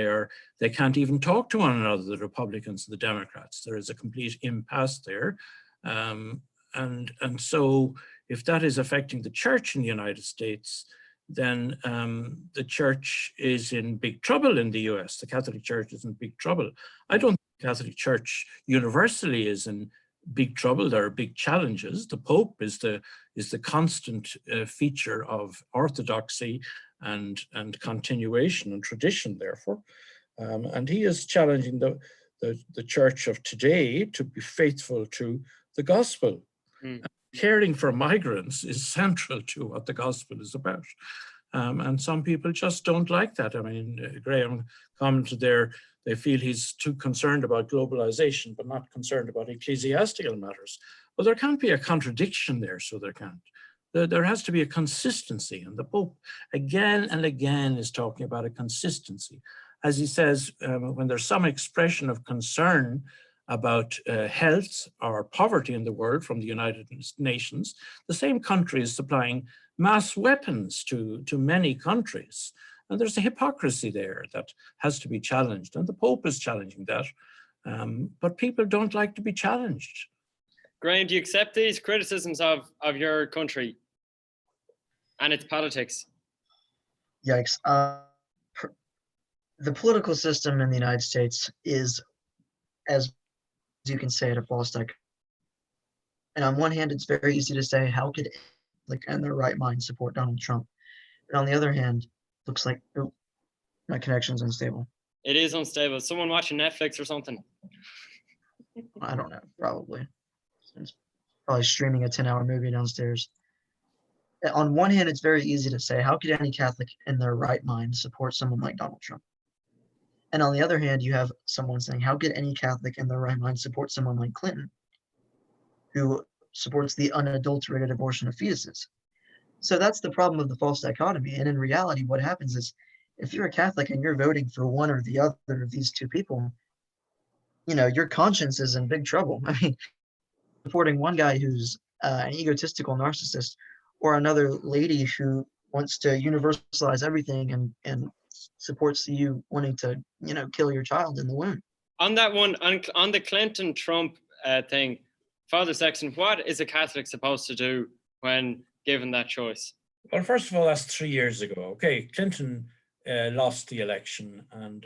they can't even talk to one another, the Republicans and the Democrats. There is a complete impasse there. And so if that is affecting the church in the United States, then the church is in big trouble in the US. The Catholic Church is in big trouble. I don't think the Catholic Church universally is in big trouble. There are big challenges. The Pope is the constant feature of orthodoxy and continuation and tradition, therefore. And he is challenging the church of today to be faithful to the gospel. Caring for migrants is central to what the gospel is about. And some people just don't like that. I mean, Graham commented there, they feel he's too concerned about globalization, but not concerned about ecclesiastical matters. Well, there can't be a contradiction there, so there can't. There has to be a consistency, and the Pope again and again is talking about a consistency. As he says, when there's some expression of concern about health or poverty in the world from the United Nations, the same country is supplying mass weapons to many countries. And there's a hypocrisy there that has to be challenged, and the Pope is challenging that. But people don't like to be challenged. Graham, do you accept these criticisms of your country and its politics? Yikes. The political system in the United States is, as you can say, it, a false dichotomy. And on one hand, it's very easy to say, how could in their right mind support Donald Trump? And on the other hand, looks like, oh, my connection's unstable. It is unstable. Someone watching Netflix or something? I don't know, probably. It's probably streaming a 10-hour movie downstairs. On one hand, it's very easy to say, how could any Catholic in their right mind support someone like Donald Trump? And on the other hand, you have someone saying, how could any Catholic in their right mind support someone like Clinton, who supports the unadulterated abortion of fetuses? So that's the problem of the false dichotomy. And in reality, what happens is, if you're a Catholic and you're voting for one or the other of these two people, your conscience is in big trouble. I mean, supporting one guy who's an egotistical narcissist, or another lady who wants to universalize everything and supports you wanting to, kill your child in the womb. On that one, on the Clinton-Trump thing, Father Sexton, what is a Catholic supposed to do when given that choice? Well, first of all, that's 3 years ago. Okay, Clinton lost the election, and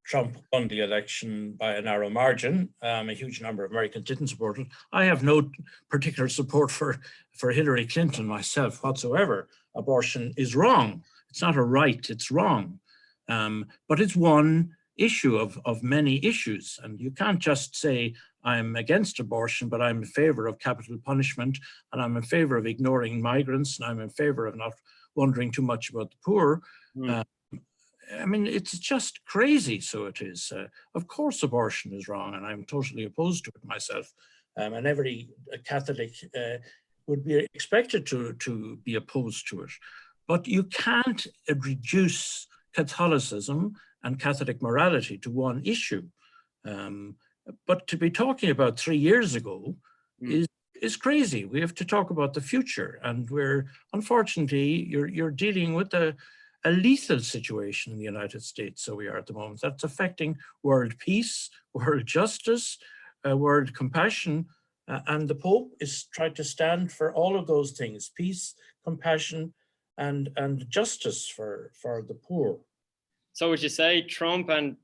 Trump won the election by a narrow margin. A huge number of Americans didn't support it. I have no particular support for Hillary Clinton myself whatsoever. Abortion is wrong. It's not a right, it's wrong. But it's one issue of many issues. And you can't just say, I'm against abortion, but I'm in favor of capital punishment, and I'm in favor of ignoring migrants, and I'm in favor of not wondering too much about the poor. I mean, it's just crazy, so it is. Of course, abortion is wrong, and I'm totally opposed to it myself. And every Catholic would be expected to be opposed to it. But you can't reduce Catholicism and Catholic morality to one issue. But to be talking about 3 years ago is crazy. We have to talk about the future, and we're, unfortunately, you're dealing with a lethal situation in the United States. So we are at the moment. That's affecting world peace, world justice, world compassion, and the Pope is trying to stand for all of those things: peace, compassion, and justice for the poor. So would you say Trump and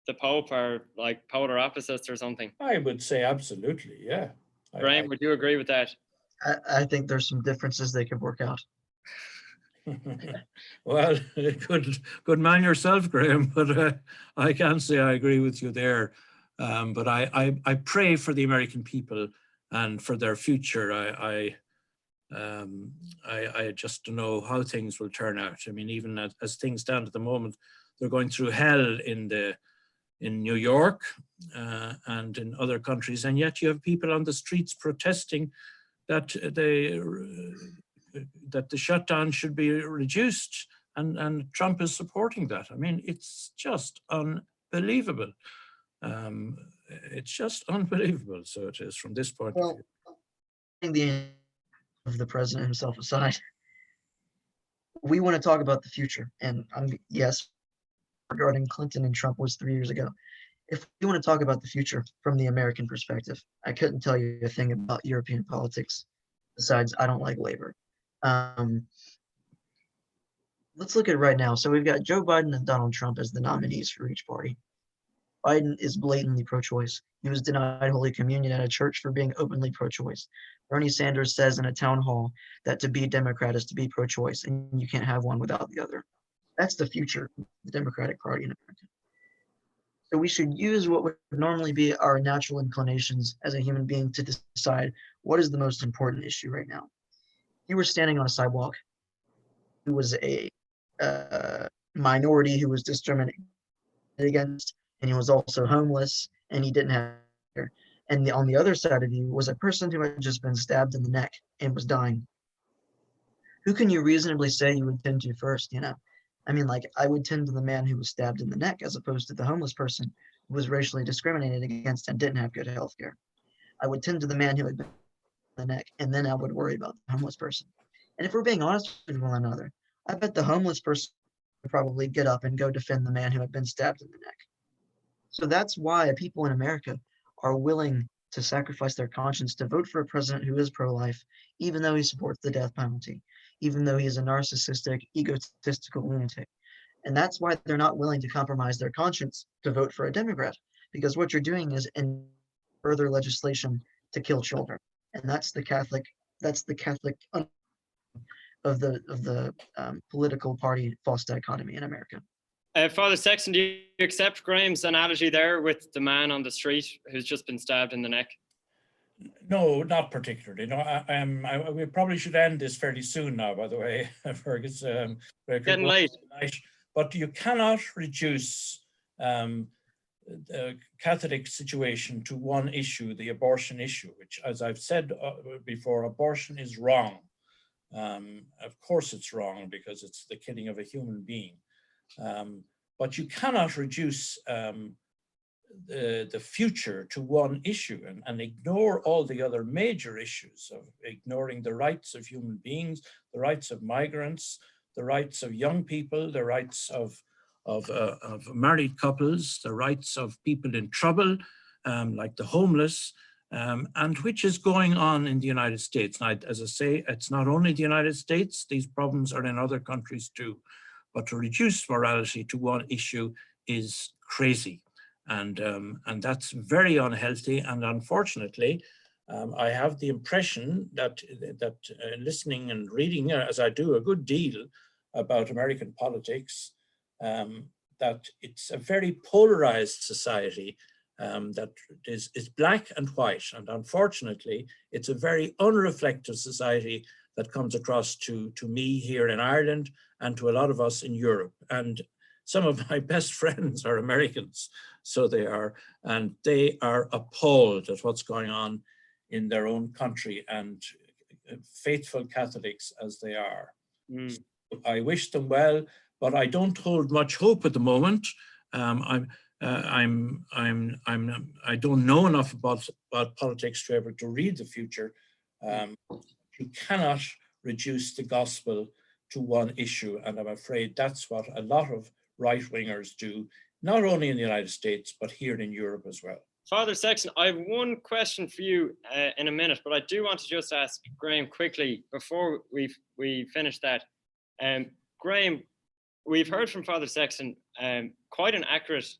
the Pope are like polar opposites or something? I would say absolutely, yeah. Graham, would you agree with that? I think there's some differences they could work out. Well, good man yourself, Graham, but I can't say I agree with you there. But I pray for the American people and for their future. I just don't know how things will turn out. I mean, even as things stand at the moment, they're going through hell in New York and in other countries, and yet you have people on the streets protesting that the shutdown should be reduced, and Trump is supporting that. I mean, it's just unbelievable. It's just unbelievable. So it is from this point of view. The of the president himself aside, we want to talk about the future. And yes, regarding Clinton and Trump was 3 years ago. If we want to talk about the future from the American perspective, I couldn't tell you a thing about European politics besides I don't like labor. Let's look at it right now. So we've got Joe Biden and Donald Trump as the nominees for each party. Biden is blatantly pro-choice. He was denied Holy Communion at a church for being openly pro-choice. Bernie Sanders says in a town hall that to be a Democrat is to be pro-choice, and you can't have one without the other. That's the future of the Democratic Party in America. So we should use what would normally be our natural inclinations as a human being to decide what is the most important issue right now. You were standing on a sidewalk who was a minority who was discriminated against, and he was also homeless, and he didn't have hair. And on the other side of you was a person who had just been stabbed in the neck and was dying. Who can you reasonably say you would tend to first, you know? I mean, like, I would tend to the man who was stabbed in the neck as opposed to the homeless person who was racially discriminated against and didn't have good health care. I would tend to the man who had been in the neck, and then I would worry about the homeless person. And if we're being honest with one another, I bet the homeless person would probably get up and go defend the man who had been stabbed in the neck. So that's why people in America are willing to sacrifice their conscience to vote for a president who is pro-life, even though he supports the death penalty, even though he is a narcissistic, egotistical lunatic. And that's why they're not willing to compromise their conscience to vote for a Democrat, because what you're doing is in further legislation to kill children. And that's the Catholic of the political party false dichotomy in America. Father Sexton, do you accept Graham's analogy there with the man on the street who's just been stabbed in the neck? No, not particularly. No, we probably should end this fairly soon now, by the way, Fergus. Getting late. But you cannot reduce the Catholic situation to one issue, the abortion issue, which, as I've said before, abortion is wrong. Of course it's wrong because it's the killing of a human being. But you cannot reduce the future to one issue and ignore all the other major issues of ignoring the rights of human beings, the rights of migrants, the rights of young people, the rights of married couples, the rights of people in trouble, like the homeless, and which is going on in the United States. And as I say, it's not only the United States, these problems are in other countries too. But to reduce morality to one issue is crazy. And that's very unhealthy. And unfortunately, I have the impression that listening and reading, as I do a good deal about American politics, that it's a very polarized society that is black and white. And unfortunately, it's a very unreflective society that comes across to me here in Ireland and to a lot of us in Europe. And some of my best friends are Americans, so they are, and they are appalled at what's going on in their own country, and faithful Catholics as they are. So I wish them well, but I don't hold much hope at the moment. I don't know enough about politics to be able to read the future. You cannot reduce the gospel to one issue, and I'm afraid that's what a lot of right-wingers do, not only in the United States, but here in Europe as well. Father Sexton, I have one question for you in a minute, but I do want to just ask Graham quickly before we finish that. Graham, we've heard from Father Sexton quite an accurate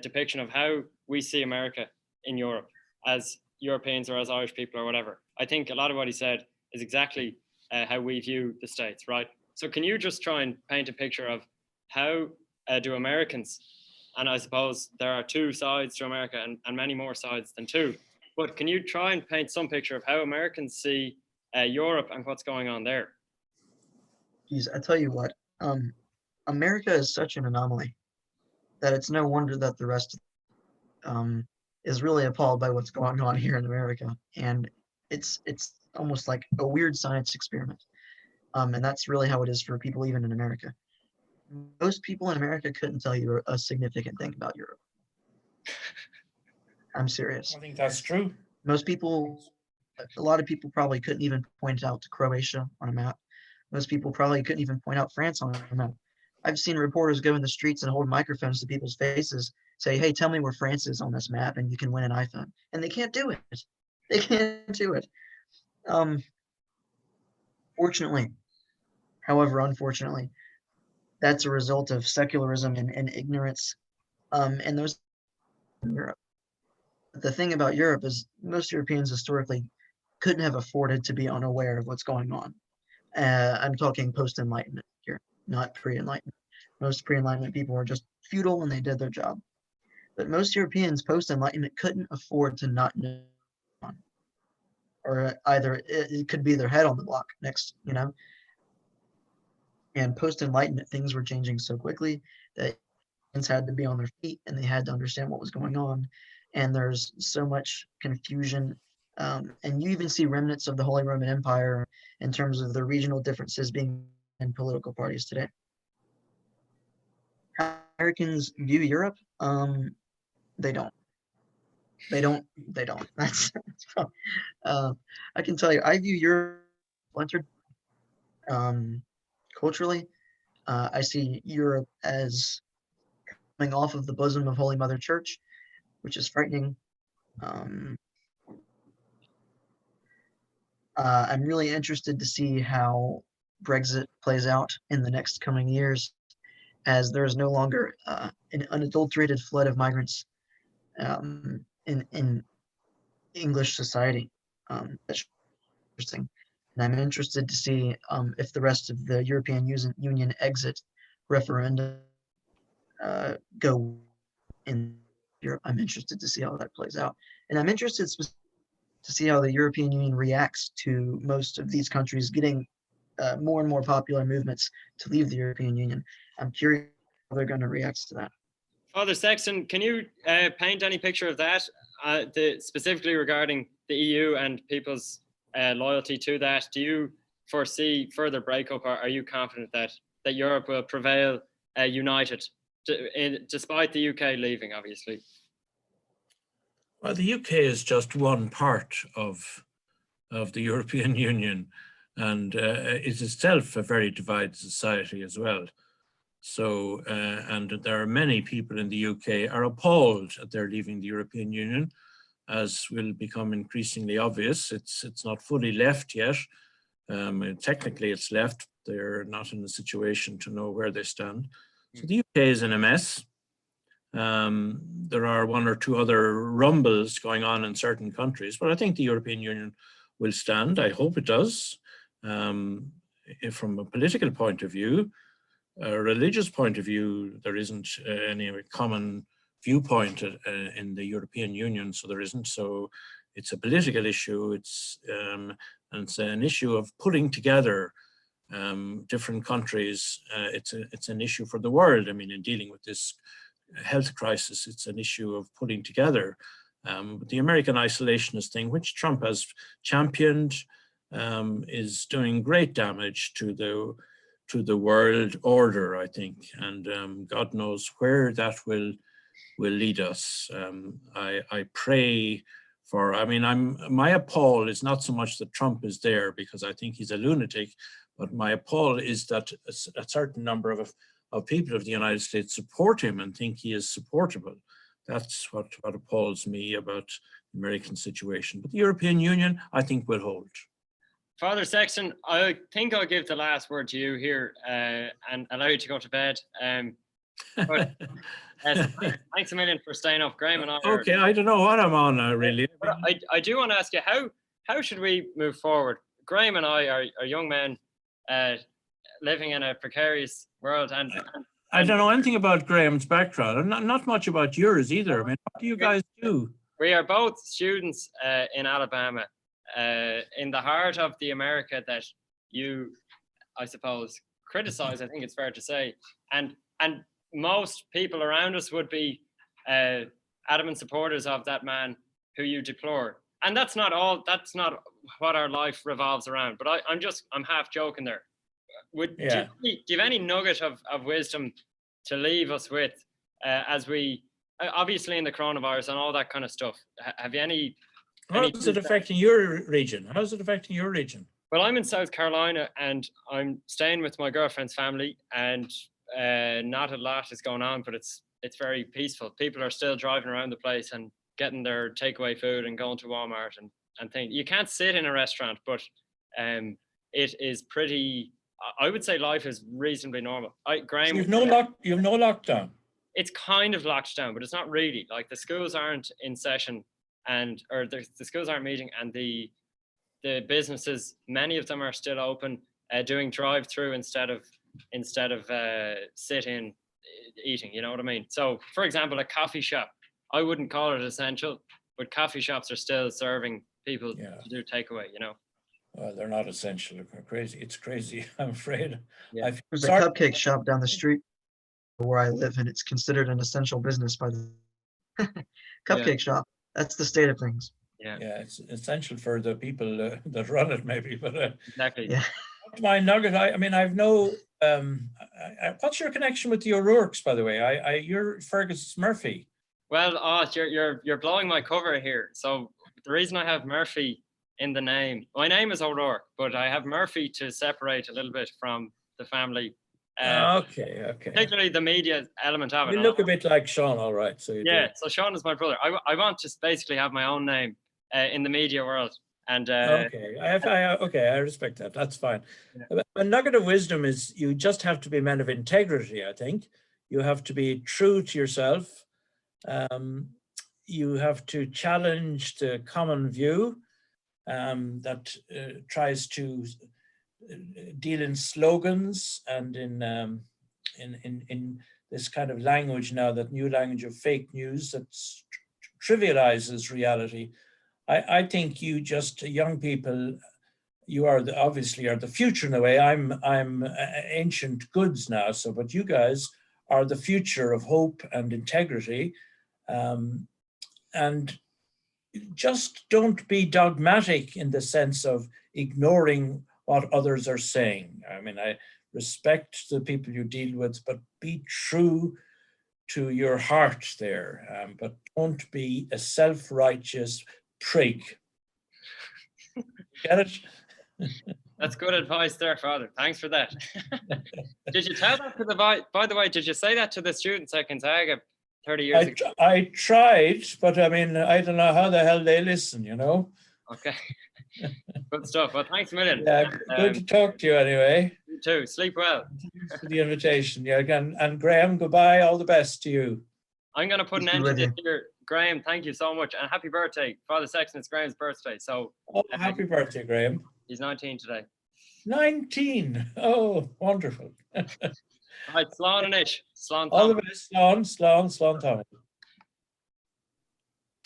depiction of how we see America in Europe as Europeans or as Irish people or whatever. I think a lot of what he said is exactly how we view the States, right? So can you just try and paint a picture of how do Americans, and I suppose there are two sides to America and many more sides than two, but can you try and paint some picture of how Americans see Europe and what's going on there? Geez, I tell you what, America is such an anomaly that it's no wonder that the rest is really appalled by what's going on here in America. And it's almost like a weird science experiment. And that's really how it is for people even in America. Most people in America couldn't tell you a significant thing about Europe. I'm serious. I think that's true. Most people, a lot of people probably couldn't even point out Croatia on a map. Most people probably couldn't even point out France on a map. I've seen reporters go in the streets and hold microphones to people's faces, say, hey, tell me where France is on this map and you can win an iPhone. And they can't do it. They can't do it. Fortunately, however, unfortunately, that's a result of secularism and ignorance. And those in Europe. The thing about Europe is most Europeans historically couldn't have afforded to be unaware of what's going on. I'm talking post-Enlightenment here, not pre-Enlightenment. Most pre-Enlightenment people were just feudal and they did their job. But most Europeans post-Enlightenment couldn't afford to not know. Or either it could be their head on the block next, you know? And post-Enlightenment, things were changing so quickly that Europeans had to be on their feet and they had to understand what was going on. And there's so much confusion. And you even see remnants of the Holy Roman Empire in terms of the regional differences being in political parties today. How Americans view Europe, they don't. They don't. That's I can tell you, I view Europe splintered. Culturally, I see Europe as coming off of the bosom of Holy Mother Church, which is frightening. I'm really interested to see how Brexit plays out in the next coming years, as there is no longer an unadulterated flood of migrants in English society. That's interesting. And I'm interested to see if the rest of the European Union exit referendum go in Europe. I'm interested to see how that plays out. And I'm interested to see how the European Union reacts to most of these countries getting more and more popular movements to leave the European Union. I'm curious how they're going to react to that. Father Sexton, can you paint any picture of that, specifically regarding the EU and people's loyalty to that? Do you foresee further breakup, or are you confident that Europe will prevail united, despite the UK leaving, obviously? Well, the UK is just one part of the European Union, and is itself a very divided society as well. So, and there are many people in the UK are appalled at their leaving the European Union, as will become increasingly obvious. It's not fully left yet. Technically it's left. They're not in a situation to know where they stand. So the UK is in a mess. There are one or two other rumbles going on in certain countries, but I think the European Union will stand. I hope it does. From a political point of view, a religious point of view, there isn't any common viewpoint in the European Union, so there isn't. So it's a political issue. It's an issue of putting together different countries. It's an issue for the world. I mean, in dealing with this health crisis, it's an issue of putting together. But the American isolationist thing, which Trump has championed, is doing great damage to the world order, I think, and God knows where that will lead us. I pray for, I mean, my appall is not so much that Trump is there, because I think he's a lunatic, but my appall is that a certain number of people of the United States support him and think he is supportable. That's what appalls me about the American situation. But the European Union, I think, will hold. Father Sexton, I think I'll give the last word to you here and allow you to go to bed. But thanks a million for staying up, Graham and I. Okay, I don't know what I'm on now, really. But I do want to ask you, how should we move forward? Graham and I are young men living in a precarious world, and I don't know anything about Graham's background, and not much about yours either. I mean, what do you guys do? We are both students in Alabama, in the heart of the America that you, I suppose, criticize. I think it's fair to say, and most people around us would be adamant supporters of that man who you deplore. And that's not what our life revolves around. But I'm half joking there. Do you have any nugget of wisdom to leave us with as we, obviously in the coronavirus and all that kind of stuff? Have you any? How is it affecting your region? How's it affecting your region? Well, I'm in South Carolina and I'm staying with my girlfriend's family, and not a lot is going on, but it's very peaceful. People are still driving around the place and getting their takeaway food and going to Walmart and things. You can't sit in a restaurant, but it is pretty. I would say life is reasonly normal. Graham, so you have no lockdown. It's kind of locked down, but it's not really. Like, the schools aren't in session, or the schools aren't meeting, and the businesses, many of them are still open, doing drive-thru instead of sit-in eating. You know what I mean? So, for example, a coffee shop, I wouldn't call it essential, but coffee shops are still serving people to do takeaway. You know. Well, they're not essential. Crazy. It's crazy, I'm afraid. Yeah. There's a cupcake shop down the street where I live, and it's considered an essential business by the cupcake shop. That's the state of things. Yeah, it's essential for the people that run it, maybe. But exactly. Yeah. My nugget. I mean, I've no. What's your connection with the O'Rourke's, by the way? You're Fergus Murphy. Well, you're blowing my cover here. So the reason I have Murphy in the name, my name is O'Rourke, but I have Murphy to separate a little bit from the family. Okay. Particularly the media element of it. You look a bit like Sean, all right. So so Sean is my brother. I want to basically have my own name in the media world. And okay, I respect that. That's fine. Yeah. A nugget of wisdom is you just have to be men of integrity. I think you have to be true to yourself. You have to challenge the common view that tries to deal in slogans and in this kind of language now, that new language of fake news that trivializes reality. I think you just young people, you are obviously are the future in a way. I'm ancient goods now, but you guys are the future of hope and integrity, and just don't be dogmatic in the sense of ignoring what others are saying. I mean, I respect the people you deal with, but be true to your heart there. But don't be a self-righteous prig. Get it? That's good advice there, Father. Thanks for that. Did you tell that to the, by the way, did you say that to the students at Gonzaga 30 years ago? I tried, but I mean, I don't know how the hell they listen, you know? Okay. Good stuff. Well, thanks a million. Yeah, good to talk to you anyway. You too. Sleep well. Thanks for the invitation. Yeah, again, and Graham, goodbye. All the best to you. I'm going to put an Peace be end to with this you. here. Graham, thank you so much. And happy birthday. Father Sexton, it's Graham's birthday. So Oh, happy birthday, Graham. he's 19 today. 19. Oh, wonderful. All right, Slán and Ish. Slán All the Thomas. best, Slán, Slán, Slán Thomas.